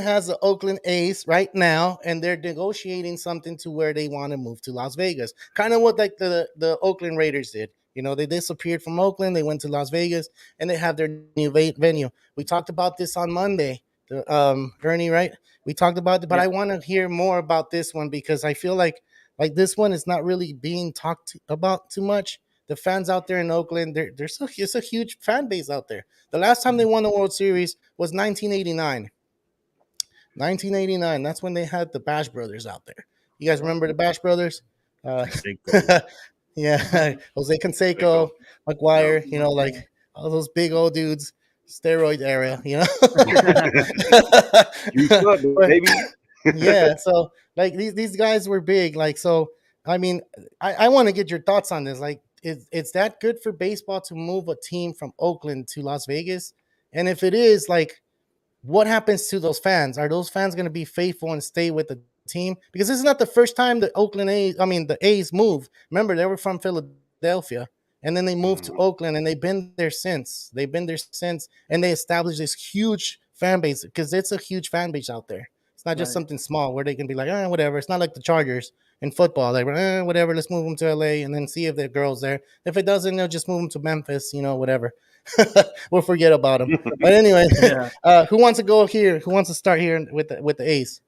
has the Oakland A's right now, and they're negotiating something to where they want to move to Las Vegas. Kind of what like the Oakland Raiders did. They disappeared from Oakland, they went to Las Vegas, and they have their new venue. We talked about this on Monday, Ernie, right? We talked about it, but I want to hear more about this one because I feel like this one is not really being talked about too much. The fans out there in Oakland, it's a huge fan base out there. The last time they won the World Series was 1989. 1989. That's when they had the Bash Brothers out there. You guys remember the Bash Brothers? Yeah, Jose Canseco, McGuire. Like all those big old dudes, steroid era. You should, baby. Yeah, so like these guys were big. Like, so I mean, I want to get your thoughts on this. Like, is that good for baseball to move a team from Oakland to Las Vegas? And if it is, like, what happens to those fans? Are those fans going to be faithful and stay with the team? Because this is not the first time the A's move. Remember, they were from Philadelphia, and then they moved to Oakland, and they've been there since. And they established this huge fan base because it's a huge fan base out there. It's not just something small where they can be like, whatever. It's not like the Chargers in football. Like, whatever, let's move them to LA and then see if the girl's there. If it doesn't, they'll just move them to Memphis, whatever. We'll forget about them. But anyway, who wants to go here? Who wants to start here with the A's?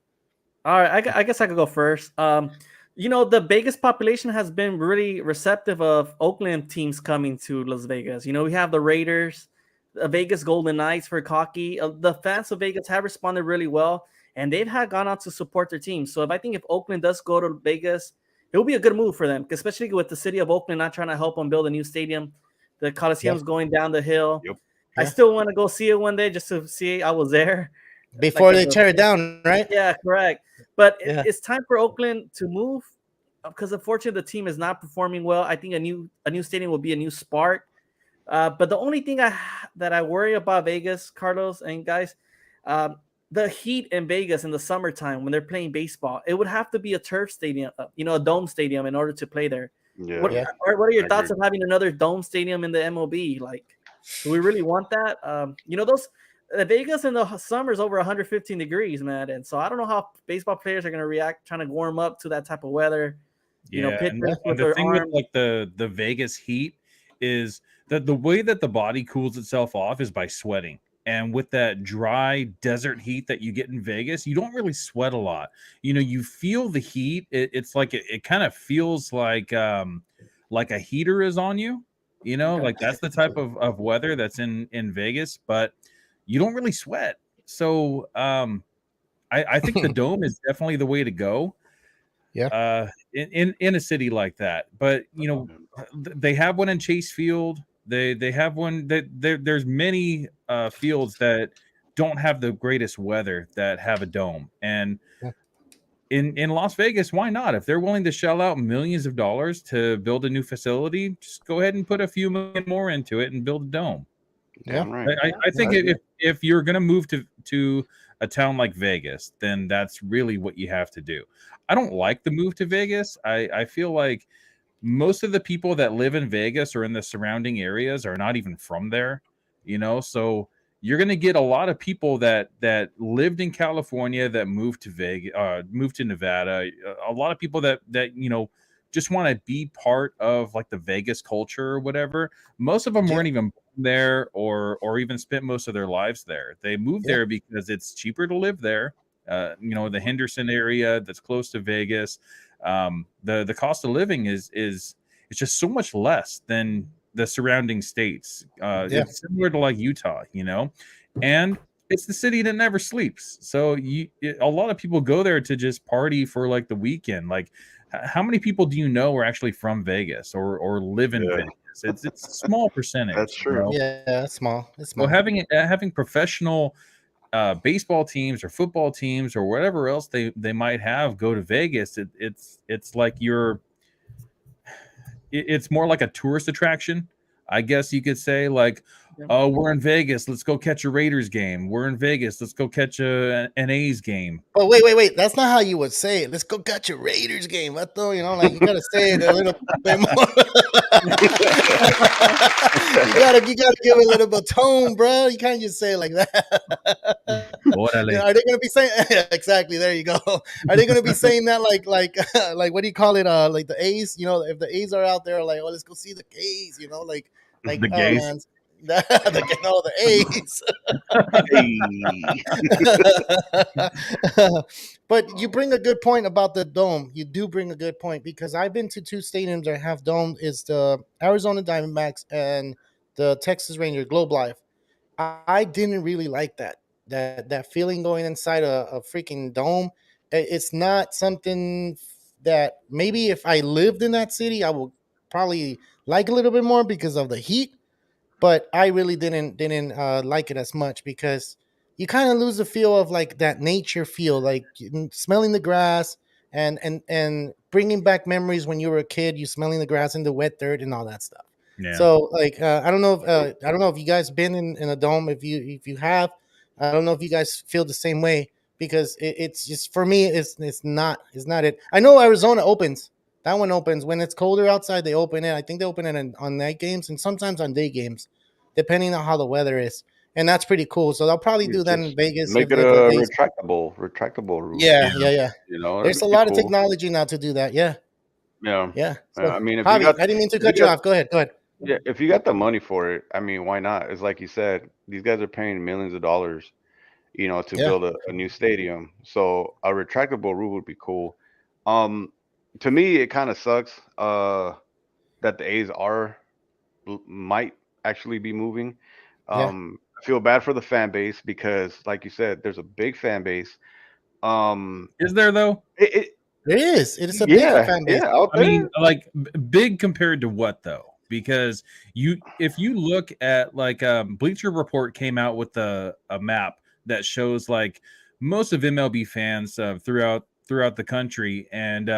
All right, I guess I could go first. The Vegas population has been really receptive of Oakland teams coming to Las Vegas. We have the Raiders, the Vegas Golden Knights for hockey. The fans of Vegas have responded really well, and they've had gone out to support their team. So I think if Oakland does go to Vegas, it will be a good move for them, especially with the city of Oakland not trying to help them build a new stadium. The Coliseum's going down the hill. Yep. I still want to go see it one day just to see I was there. Before they tear it down, right? Yeah, correct. But it's time for Oakland to move because unfortunately the team is not performing well. I think a new stadium will be a new spark. But the only thing that I worry about Vegas, Carlos and guys, the heat in Vegas in the summertime when they're playing baseball, it would have to be a turf stadium, a dome stadium in order to play there. Yeah. What are your thoughts of having another dome stadium in the MLB? Like, do we really want that? Vegas in the summer is over 115 degrees, man. And so I don't know how baseball players are going to react trying to warm up to that type of weather. And the thing with like the Vegas heat is that the way that the body cools itself off is by sweating. And with that dry desert heat that you get in Vegas, you don't really sweat a lot. You feel the heat. It's like it kind of feels like a heater is on you. Like that's the type of weather that's in Vegas, but you don't really sweat. So I think the dome is definitely the way to go. Yeah. In a city like that. But they have one in Chase Field. They have one that there's many fields that don't have the greatest weather that have a dome. And in Las Vegas, why not? If they're willing to shell out millions of dollars to build a new facility, just go ahead and put a few million more into it and build a dome. Yeah, right. I think if you're going to move to a town like Vegas, then that's really what you have to do. I don't like the move to Vegas. I feel like most of the people that live in Vegas or in the surrounding areas are not even from there, so you're going to get a lot of people that lived in California that moved to Vegas, moved to Nevada. A lot of people that just want to be part of like the Vegas culture or whatever. Most of them weren't even there or even spent most of their lives there. They moved there because it's cheaper to live there. The Henderson area that's close to Vegas. The cost of living is it's just so much less than the surrounding states. It's similar to like Utah, and it's the city that never sleeps. So a lot of people go there to just party for like the weekend. Like, how many people do you know are actually from Vegas or live in Vegas? It's a small percentage. That's true. Yeah, it's small. It's small. So having professional baseball teams or football teams or whatever else they might have go to Vegas, it's like it's more like a tourist attraction, I guess you could say. Like, oh, we're in Vegas, let's go catch a Raiders game. We're in Vegas, let's go catch an A's game. Oh, wait. That's not how you would say it. Let's go catch a Raiders game. What though? Like you gotta say it a little bit more. you gotta give it a little bit of tone, bro. You can't just say it like that. Are they gonna be saying exactly? There you go. Are they gonna be saying that like what do you call it? Like the A's, if the A's are out there, like, oh, let's go see the A's, like the gays. The A's. But you bring a good point about the dome. You do bring a good point because I've been to two stadiums that have dome. Is the Arizona Diamondbacks and the Texas Rangers Globe Life. I didn't really like that feeling going inside a freaking dome. It's not something that maybe if I lived in that city, I would probably like a little bit more because of the heat. But I really didn't like it as much because you kind of lose the feel of like that nature feel, like smelling the grass and bringing back memories when you were a kid, you smelling the grass and the wet dirt and all that stuff. Yeah. So like I don't know if you guys been in a dome. If you have, I don't know if you guys feel the same way because it's just for me it's not it. I know Arizona opens. That one opens when it's colder outside. They open it. I think they open it on night games and sometimes on day games, depending on how the weather is. And that's pretty cool. So they'll probably do that in Vegas. Make it a retractable roof. Yeah. There's a lot of cool. technology now to do that. Yeah. So, I mean, if Javi, you got, I didn't mean to cut you off. Go ahead. Yeah, if you got the money for it, I mean, why not? It's like you said, these guys are paying millions of dollars, to Yeah. build a new stadium. So a retractable roof would be cool. Um, to me, it kind of sucks that the A's might actually be moving. Yeah. I feel bad for the fan base because, like you said, there's a big fan base. Um, Is there though? it It is. It is a big yeah, fan base. yeah, out I mean, there. like big compared to what though? Because if you look at like Bleacher Report came out with a map that shows like most of MLB fans throughout the country, and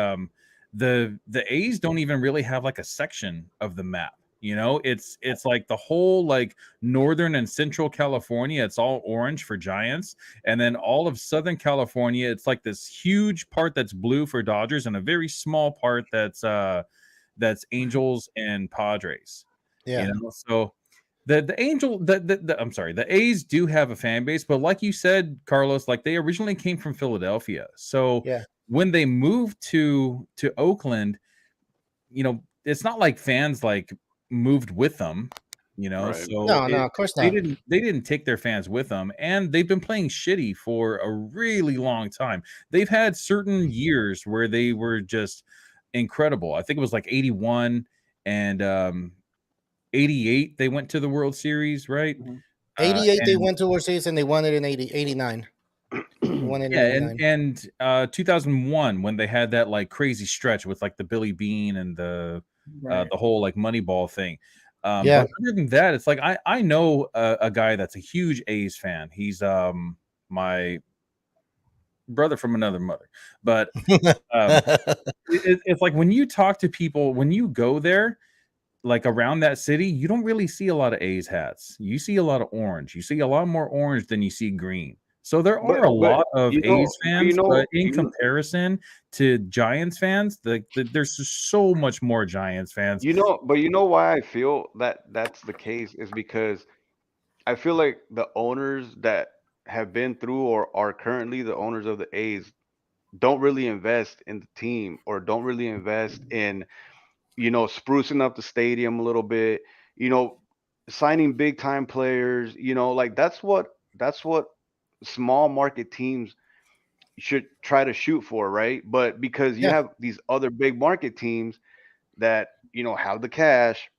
the A's don't even really have like a section of the map. It's like the whole like northern and central California, it's all orange for Giants, and then all of Southern California, it's like this huge part that's blue for Dodgers, and a very small part that's Angels and Padres. Yeah. So the Angel the I'm sorry, the A's do have a fan base, but like you said, Carlos, like they originally came from Philadelphia. So Yeah. when they moved to Oakland, it's not like fans like moved with them, Right. so No, of course they not. didn't take their fans with them, and they've been playing shitty for a really long time. They've had certain years where they were just incredible. I think it was like 81 and 88 they went to the World Series, right? Mhm. 88 they And went to World Series and they won it in 89. They won it in yeah, 89. and 2001 when they had that like crazy stretch with like the Billy Bean and the Right. whole like Moneyball thing. Yeah. But other than that, it's like I know a guy that's a huge A's fan. He's my brother from another mother. But it's like when you talk to people, when you go there, like around that city, you don't really see a lot of A's hats. You see a lot of orange. You see a lot more orange than you see green. So there are a But lot of A's fans, but in you know, comparison to Giants fans, there's just so much more Giants fans. but you know why I feel that that's the case is because I feel like the owners that have been through or are currently the owners of the A's don't really invest in the team or don't really invest in, sprucing up the stadium a little bit, you know, signing big time players, like that's what small market teams should try to shoot for, right? But because you Yeah. have these other big market teams that, have the cash,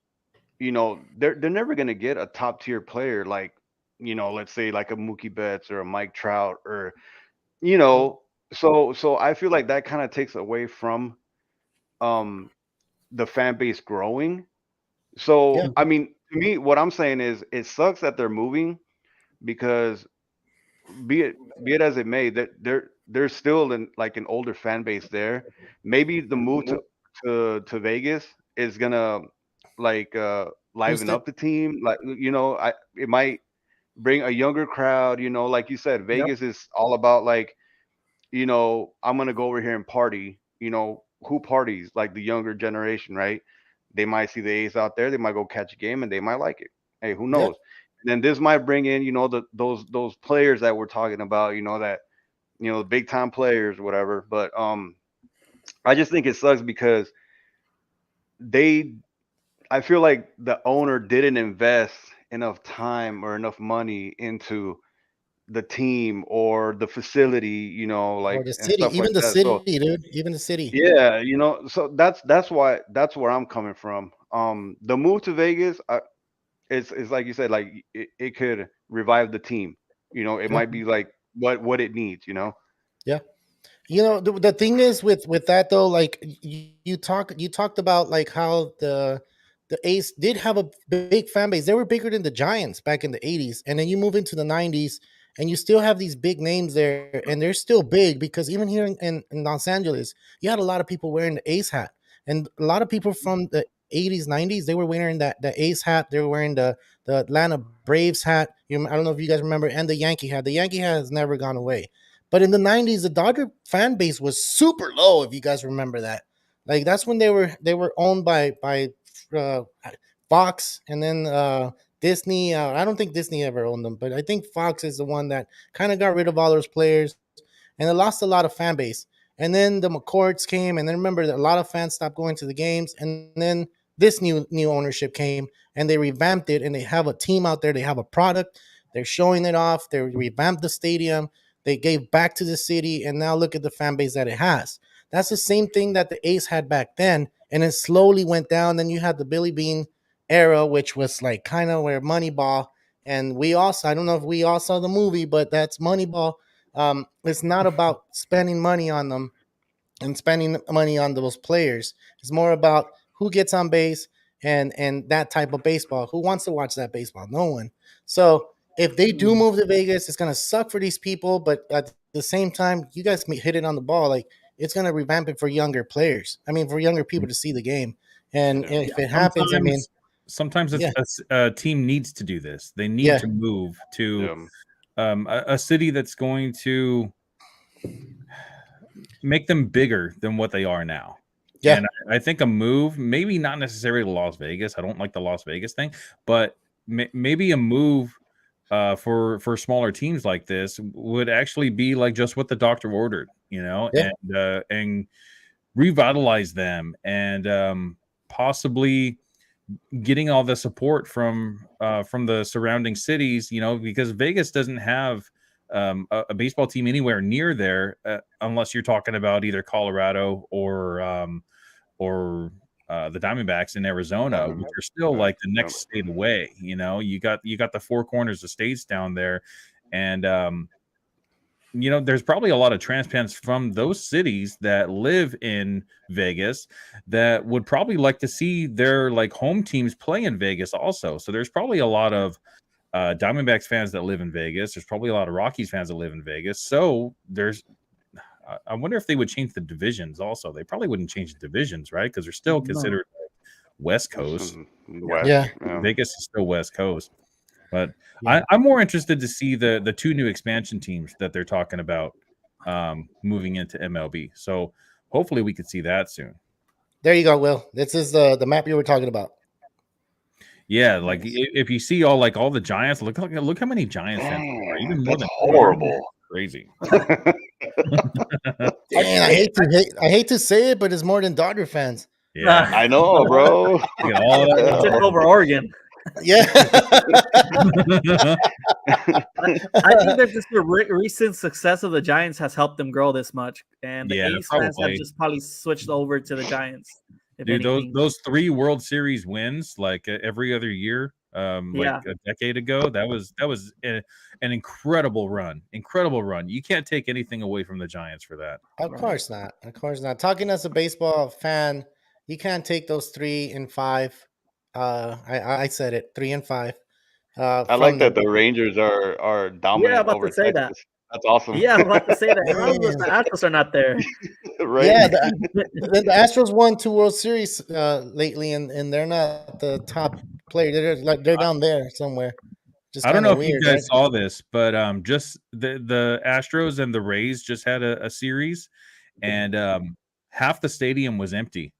they're never gonna get a top tier player like, let's say like a Mookie Betts or a Mike Trout or, you know, so I feel like that kind of takes away from um the fan base growing. Yeah. So I mean, to me, what I'm saying is it sucks that they're moving because be it as it may, that there's still like an older fan base there. Maybe the move to Vegas is gonna like Boost liven it. up the team. Like it might bring a younger crowd. Like you said, Yep. Vegas is all about like I'm gonna go over here and party. Who parties? Like the younger generation, right? They might see the A's out there. They might go catch a game and they might like it. Hey, who Yeah. knows? And then this might bring in, those players that we're talking about, that the big time players, whatever. But I just think it sucks because they, I feel like the owner didn't invest enough time or enough money into the team or the facility, Or like the and city, stuff like even the that. So city, dude. Even the city. yeah, so that's why that's where I'm coming from. The move to Vegas, it's like you said, like it could revive the team. It Yeah. might be like what it needs. Yeah. The thing is with that though, like you talked about like how the A's did have a big fan base. They were bigger than the Giants back in the 80s, and then you move into the 90s and you still have these big names there, and they're still big because even here in Los Angeles, you had a lot of people wearing the A's hat, and a lot of people from the 80s, 90s, they were wearing the A's hat. They were wearing the Atlanta Braves hat. I don't know if you guys remember, and the Yankee hat. The Yankee hat has never gone away. But in the 90s, the Dodger fan base was super low, if you guys remember that. Like that's when they were owned by uh, Fox, and then Disney. I don't think Disney ever owned them, but I think Fox is the one that kind of got rid of all those players, and it lost a lot of fan base. And then the McCourts came, and then remember that a lot of fans stopped going to the games, and then this new ownership came, and they revamped it, and they have a team out there. They have a product. They're showing it off. They revamped the stadium. They gave back to the city, and now look at the fan base that it has. That's the same thing that the A's had back then, and it slowly went down. Then you had the Billy Bean era, which was like kind of where Moneyball, and we also, I don't know if we all saw the movie, but that's Moneyball. It's not about spending money on them and spending money on those players. It's more about who gets on base and that type of baseball. Who wants to watch that baseball? No one. So if they do move to Vegas, it's gonna suck for these people, but at the same time, you guys hit it on the ball. Like, it's gonna revamp it for younger players. I mean, for younger people to see the game. And if it happens, I mean, sometimes yeah. a team needs to do this. They need Yeah. to move to a city that's going to make them bigger than what they are now. Yeah. And I think a move, maybe not necessarily Las Vegas. I don't like the Las Vegas thing, but maybe a move for smaller teams like this would actually be like just what the doctor ordered, you know, and revitalize them and possibly getting all the support from the surrounding cities, you know, because Vegas doesn't have a baseball team anywhere near there unless you're talking about either Colorado or the Diamondbacks in Arizona, which are still like the next state away. You know, you got the four corners of states down there, and you know, there's probably a lot of transplants from those cities that live in Vegas that would probably like to see their like home teams play in Vegas also. So there's probably a lot of Diamondbacks fans that live in Vegas. There's probably a lot of Rockies fans that live in Vegas. So I wonder if they would change the divisions also. They probably wouldn't change the divisions, right? Because they're still considered West Coast. Yeah. Vegas is still West Coast. But I'm more interested to see the two new expansion teams that they're talking about moving into MLB. So hopefully we could see that soon. There you go, Will. This is the map you were talking about. Yeah, like if you see all the Giants, look how many Giants fans there are. Even more than horrible. Crazy. Dang, I hate to say it, but it's more than Dodger fans. Yeah, I know, bro. They took over Oregon. Yeah. I think that just the recent success of the Giants has helped them grow this much, and the A's fans have just probably switched over to the Giants. Dude, those 3 World Series wins, like every other year, like a decade ago, that was an incredible run. You can't take anything away from the Giants for that. Of course not. Talking as a baseball fan, you can't take those 3 and 5. I said it, 3 and 5. I like that the Rangers are dominant over Texas. That. That's awesome. Yeah, I'm about to say that. The Astros are not there. Right. Yeah, the Astros won 2 World Series lately, and they're not the top player. They're down there somewhere. Just I don't know if you guys saw this, but just the Astros and the Rays just had a series, and half the stadium was empty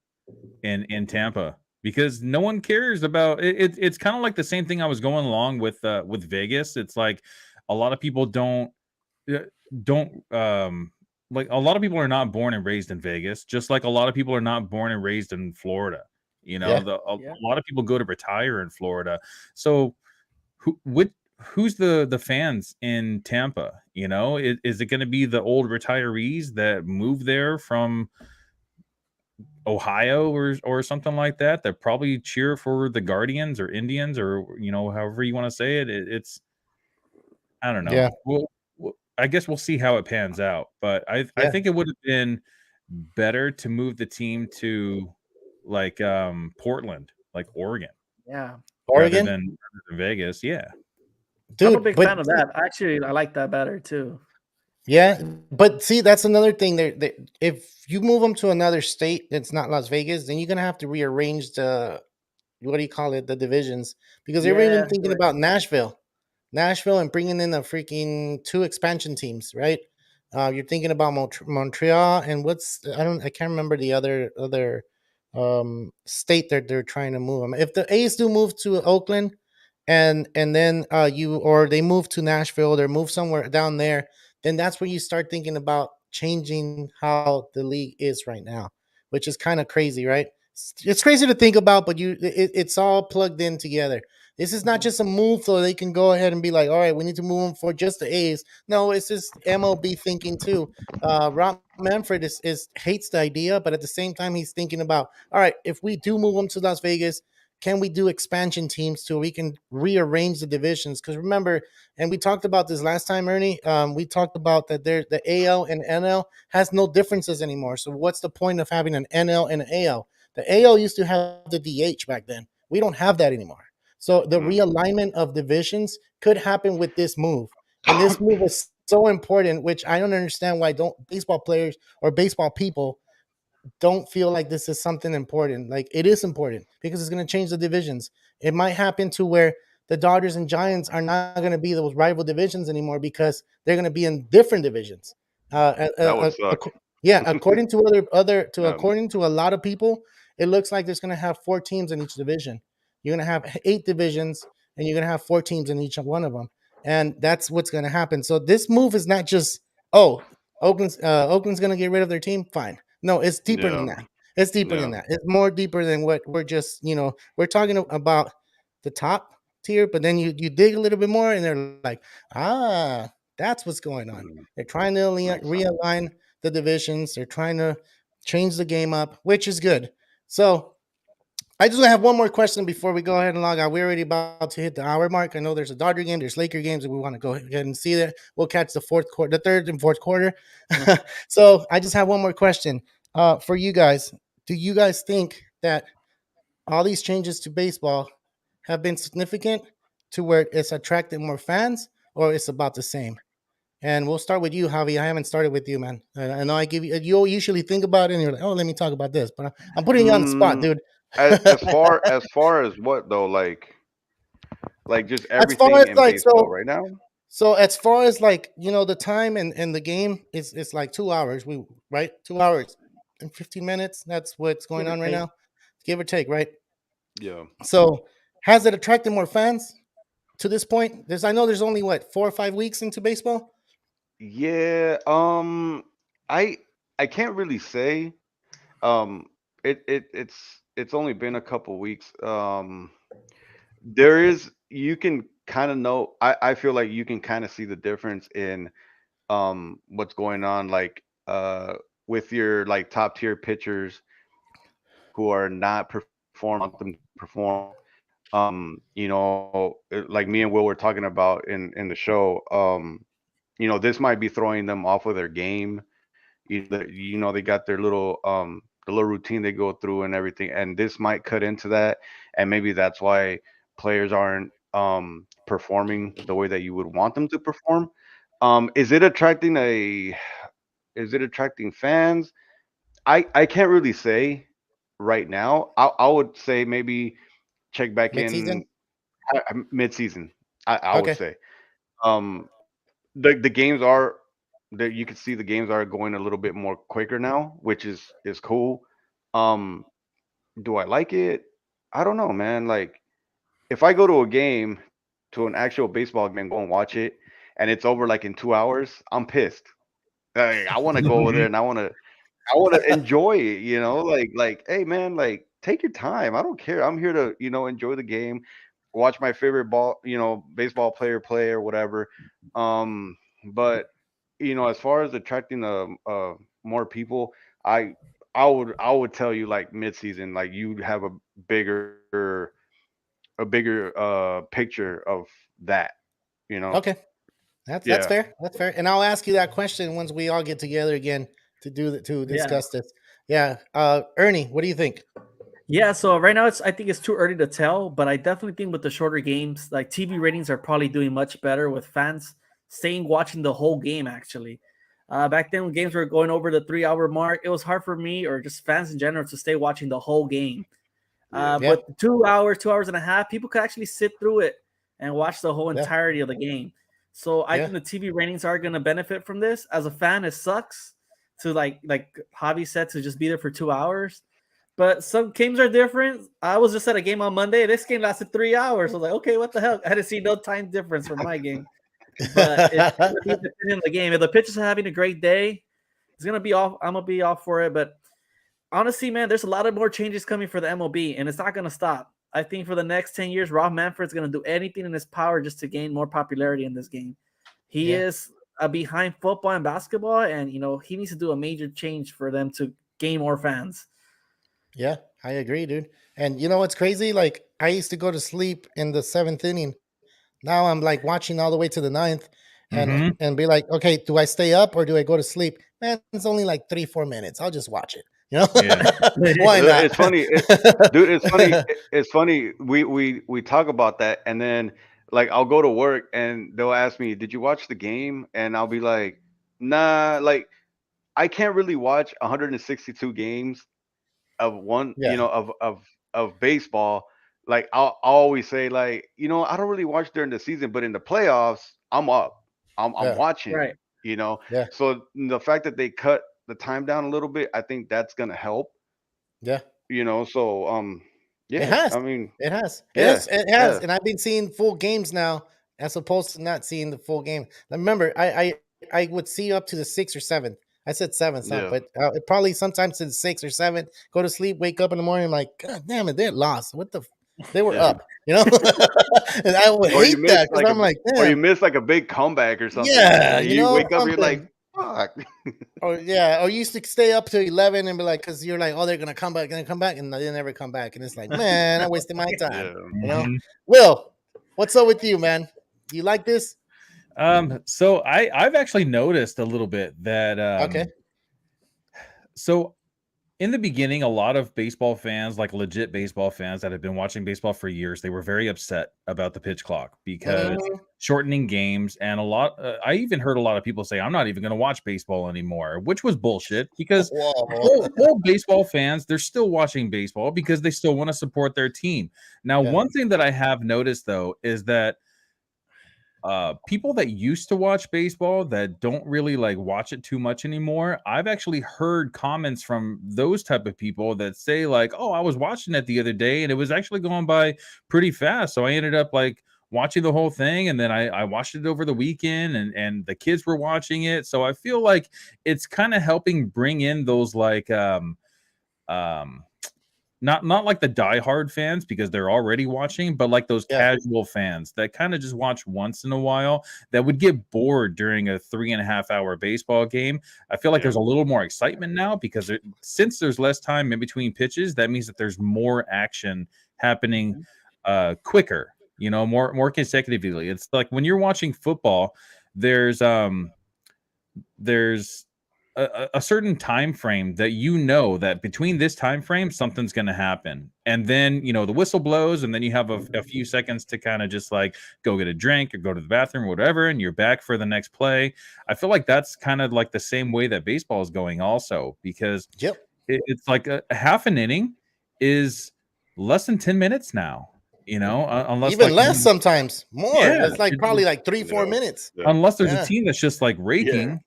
in Tampa because no one cares about it. It's kind of like the same thing I was going along with Vegas. It's like a lot of people don't like a lot of people are not born and raised in Vegas, just like a lot of people are not born and raised in Florida. You know, a lot of people go to retire in Florida. So who's the fans in Tampa? You know, is it going to be the old retirees that moved there from Ohio or something like that probably cheer for the Guardians or Indians or, you know, however you want to say it? It's, I don't know. Yeah. I guess we'll see how it pans out, but I think it would have been better to move the team to like Portland, like Oregon. Yeah. Oregon rather than Vegas. Yeah. Dude, I'm a big fan of that. Actually, I like that better too. Yeah, but see, that's another thing. If you move them to another state that's not Las Vegas, then you're gonna have to rearrange the the divisions, because they're even thinking about Nashville, and bringing in a freaking 2 expansion teams, right? You're thinking about Montreal and I can't remember the other state that they're trying to move them. If the A's do move to Oakland, and then they move to Nashville, or move somewhere down there, then that's when you start thinking about changing how the league is right now, which is kind of crazy, right? It's crazy to think about, but it's all plugged in together. This is not just a move so they can go ahead and be like, all right, we need to move them for just the A's. No, it's just MLB thinking too. Rob Manfred is hates the idea, but at the same time, he's thinking about, all right, if we do move them to Las Vegas, can we do expansion teams so we can rearrange the divisions? Because remember, and we talked about this last time, Ernie. We talked about that the AL and NL has no differences anymore. So what's the point of having an NL and an AL? The AL used to have the DH back then. We don't have that anymore. So the realignment of divisions could happen with this move. And this move is so important, which I don't understand why don't baseball players or baseball people don't feel like this is something important. Like it is important because it's going to change the divisions. It might happen to where the Dodgers and Giants are not going to be those rival divisions anymore because they're going to be in different divisions. That would suck. Yeah, according to according to a lot of people, it looks like there's going to have 4 teams in each division. You're going to have 8 divisions, and you're going to have 4 teams in each one of them, and that's what's going to happen. So this move is not just Oakland's going to get rid of their team. Fine. No, it's deeper than that. It's deeper than that. It's more deeper than what we're just, we're talking about the top tier, but then you dig a little bit more and they're like, that's what's going on. They're trying to realign the divisions. They're trying to change the game up, which is good. So I just have one more question before we go ahead and log out. We're already about to hit the hour mark. I know there's a Dodger game, there's Laker games, and we want to go ahead and see that. We'll catch the third and fourth quarter. So I just have one more question for you guys. Do you guys think that all these changes to baseball have been significant to where it's attracted more fans, or it's about the same? And we'll start with you, Javi. I haven't started with you, man. I know I give you. You usually think about it, and you're like, "Oh, let me talk about this." But I'm putting you on the spot, dude. As far as what though, like just everything as in baseball right now. So as far as the time and the game it's like 2 hours. 2 hours and 15 minutes. That's what's going on right now, give or take, right? Yeah. So has it attracted more fans to this point? I know there's only 4 or 5 weeks into baseball. Yeah. I can't really say. It's only been a couple weeks. You can kind of know. I feel like you can kind of see the difference in what's going on, with your top tier pitchers who are not performing them to perform. Like me and Will were talking about in the show. This might be throwing them off of their game. They got their little the little routine they go through and everything, and this might cut into that, and maybe that's why players aren't performing the way that you would want them to perform. Is it attracting fans? I can't really say right now. I would say maybe check back Mid-season? in mid-season. I would Okay. say the games are that you can see the games are going a little bit more quicker now, which is cool. Do I like it? I don't know, man. Like if I go to a game, to an actual baseball game and go and watch it, and it's over like in 2 hours, I'm pissed. Like, I want to go over there and I want to enjoy it. Like hey man, like take your time. I don't care. I'm here to enjoy the game, watch my favorite baseball player play or whatever. But as far as attracting more people, I would tell you like mid-season, like you have a bigger picture of that. Okay. That's fair. That's fair. And I'll ask you that question once we all get together again to discuss this. Yeah. Ernie, what do you think? Yeah, so right now I think it's too early to tell, but I definitely think with the shorter games, like TV ratings are probably doing much better with fans watching the whole game actually. Back then when games were going over the 3-hour mark, it was hard for me or just fans in general to stay watching the whole game. But 2 hours, 2 hours and a half, people could actually sit through it and watch the whole entirety of the game. So I think the TV ratings are going to benefit from this. As a fan, it sucks to like Javi said, to just be there for 2 hours. But some games are different. I was just at a game on Monday. This game lasted 3 hours. I was like, okay, what the hell? I didn't see no time difference from my game. But it's going to be depending on the game. If the pitchers are having a great day, it's going to be off. I'm going to be off for it. But honestly, man, there's a lot of more changes coming for the MLB, and it's not going to stop. I think for the next 10 years, Rob Manfred's going to do anything in his power just to gain more popularity in this game. He is behind football and basketball, and he needs to do a major change for them to gain more fans. Yeah, I agree, dude. And you know what's crazy? Like, I used to go to sleep in the 7th inning. Now I'm like watching all the way to the 9th and be like, okay, do I stay up or do I go to sleep? Man, it's only like 3-4 minutes. I'll just watch it. Yeah. Why not? It's funny, dude. It's funny. It's funny. We talk about that, and then like I'll go to work and they'll ask me, "Did you watch the game?" And I'll be like, "Nah." Like I can't really watch 162 games of one, Yeah. of baseball. Like I'll always say, like, I don't really watch during the season, but in the playoffs, I'm up. I'm Yeah. watching. Right. Yeah. So the fact that they cut the time down a little bit, I think that's gonna help. Yeah. So It yeah. has. I mean, It has. yeah, It has. And I've been seeing full games now as opposed to not seeing the full game. Remember, I would see up to the 6th or 7th. I said 7th, yeah. but it probably sometimes to the 6th or 7th. Go to sleep, wake up in the morning, like, God damn it, they're lost. What the? They were Yeah. up, and I would hate that because I'm like, or you damn, miss like a big comeback or something. yeah, And you wake up, you're like, something. fuck. Or you used to stay up till 11 and be like, because you're like, oh, they're gonna come back, and they never come back, and it's like, man, I wasted my time. Yeah. Will, what's up with you, man? Do you like this? So I've actually noticed a little bit that Okay. So in the beginning, a lot of baseball fans, like legit baseball fans that have been watching baseball for years, they were very upset about the pitch clock because shortening games, and I even heard a lot of people say, I'm not even going to watch baseball anymore, which was bullshit because all baseball fans, they're still watching baseball because they still want to support their team. Now, one thing that I have noticed though is that people that used to watch baseball that don't really like watch it too much anymore, I've actually heard comments from those type of people that say like, oh, I was watching it the other day and it was actually going by pretty fast, so I ended up like watching the whole thing, and then I watched it over the weekend, and the kids were watching it, so I feel like it's kind of helping bring in those like not like the diehard fans because they're already watching, but like those casual fans that kind of just watch once in a while that would get bored during a 3.5-hour baseball game. I feel like there's a little more excitement now because since there's less time in between pitches, that means that there's more action happening quicker, more consecutively. It's like when you're watching football, there's a certain time frame that that between this time frame something's going to happen, and then the whistle blows, and then you have a few seconds to kind of just like go get a drink or go to the bathroom or whatever, and you're back for the next play. I feel like that's kind of like the same way that baseball is going also, because it's like a half an inning is less than 10 minutes now, unless even like less, sometimes more. It's like probably like 3-4 minutes. Unless there's a team that's just like raking,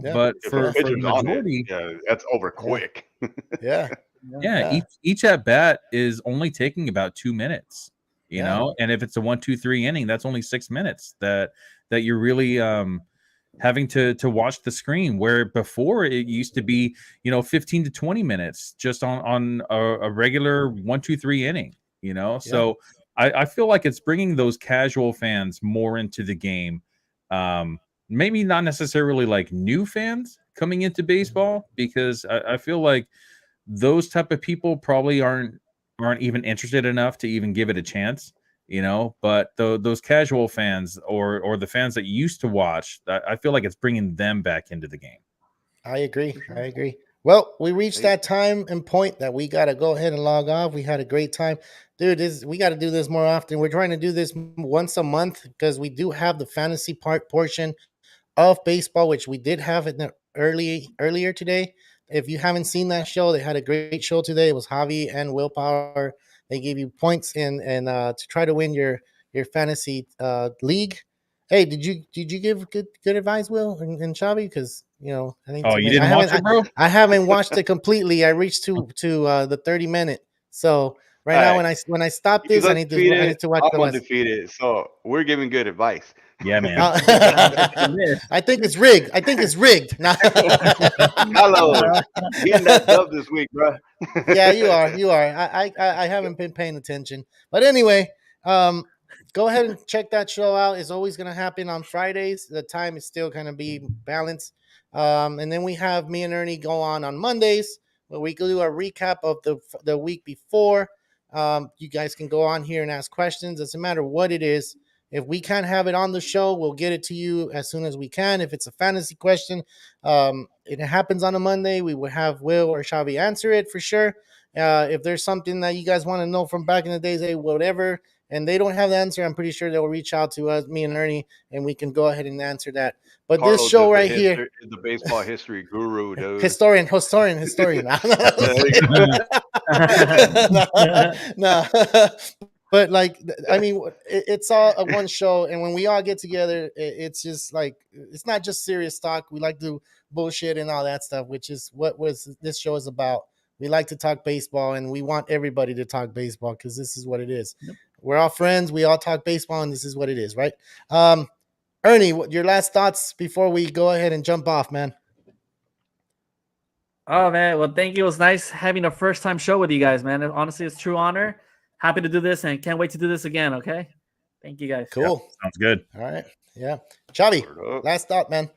but for the majority, that's over quick. Each at bat is only taking about 2 minutes, and if it's a 1-2-3 inning, that's only 6 minutes that you're really having to watch the screen, where before it used to be 15 to 20 minutes just on a regular 1-2-3 inning. So I feel like it's bringing those casual fans more into the game. Maybe not necessarily like new fans coming into baseball, because I feel like those type of people probably aren't even interested enough to even give it a chance, but those casual fans or the fans that used to watch, I feel like it's bringing them back into the game. I agree. Well, we reached that time and point that we got to go ahead and log off. We had a great time. Dude, we got to do this more often. We're trying to do this once a month because we do have the fantasy portion of baseball, which we did have in the earlier today. If you haven't seen that show, they had a great show today. It was Javi and Willpower. They gave you points and to try to win your fantasy league. Hey, did you give good advice, Will and Xavi? Because I think you didn't watch it, bro. I haven't watched it completely. I reached to the 30-minute. So Right All now, right. when I stop He's this, I need undefeated. to watch I'm the West. undefeated. So we're giving good advice. Yeah, man. I think it's rigged. I think it's rigged. Nah. Carlos, getting that dub this week, bro. Yeah, you are. You are. I haven't been paying attention. But anyway, go ahead and check that show out. It's always going to happen on Fridays. The time is still going to be balanced. And then we have me and Ernie go on Mondays, where we do a recap of the week before. You guys can go on here and ask questions. Doesn't matter what it is. If we can't have it on the show, we'll get it to you as soon as we can. If it's a fantasy question, it happens on a Monday, we will have Will or Xavi answer it for sure. If there's something that you guys want to know from back in the days, whatever, and they don't have the answer, I'm pretty sure they'll reach out to us, me and Ernie, and we can go ahead and answer that. But Carlos this show is right here, is the baseball history guru, dude. historian. No. But like, I mean, it's all a one show, and when we all get together, it's just like, it's not just serious talk. We like to bullshit and all that stuff, which is what this show is about. We like to talk baseball, and we want everybody to talk baseball because this is what it is. Yep. We're all friends. We all talk baseball, and this is what it is, right? Ernie, your last thoughts before we go ahead and jump off, man. Oh man, well, thank you. It was nice having a first time show with you guys, man. Honestly, it's a true honor. Happy to do this and can't wait to do this again. Okay. Thank you guys. Cool. Yeah, sounds good. All right. Yeah. Xavi, last thought, man.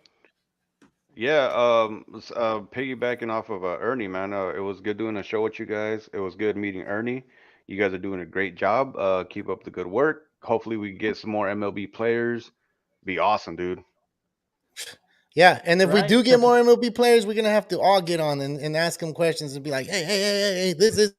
Yeah. Piggybacking off of Ernie, man. It was good doing a show with you guys. It was good meeting Ernie. You guys are doing a great job. Keep up the good work. Hopefully we get some more MLB players. Be awesome, dude. Yeah, and if we do get more MLB players, we're gonna have to all get on and ask them questions and be like, hey, this is,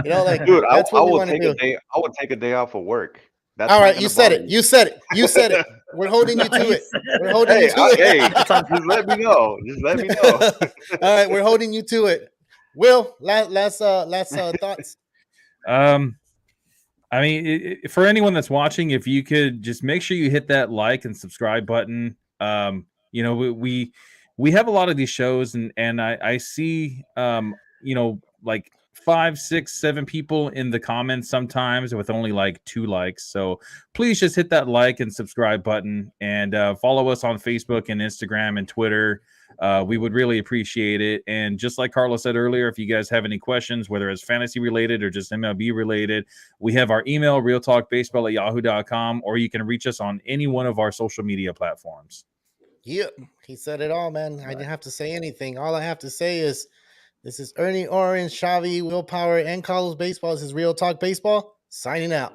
you know, like, dude, that's what we want to do. I would take a day off of work. That's all right. You said it. You said it. We're holding you to it. We're holding you to it. Hey, just let me know. Just let me know. All right, we're holding you to it. Will, last thoughts. I mean, for anyone that's watching, if you could just make sure you hit that like and subscribe button. You know, we have a lot of these shows, and I see, you know, like 5, 6, 7 people in the comments sometimes with only like 2 likes. So please just hit that like and subscribe button, and follow us on Facebook and Instagram and Twitter. We would really appreciate it. And just like Carlos said earlier, if you guys have any questions, whether it's fantasy related or just MLB related, we have our email, realtalkbaseball@yahoo.com, or you can reach us on any one of our social media platforms. Yep, he said it all, man. I didn't have to say anything. All I have to say is, this is Ernie Orange, Xavi, Willpower, and Carlos Baseball. This is Real Talk Baseball, signing out.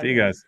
See you guys.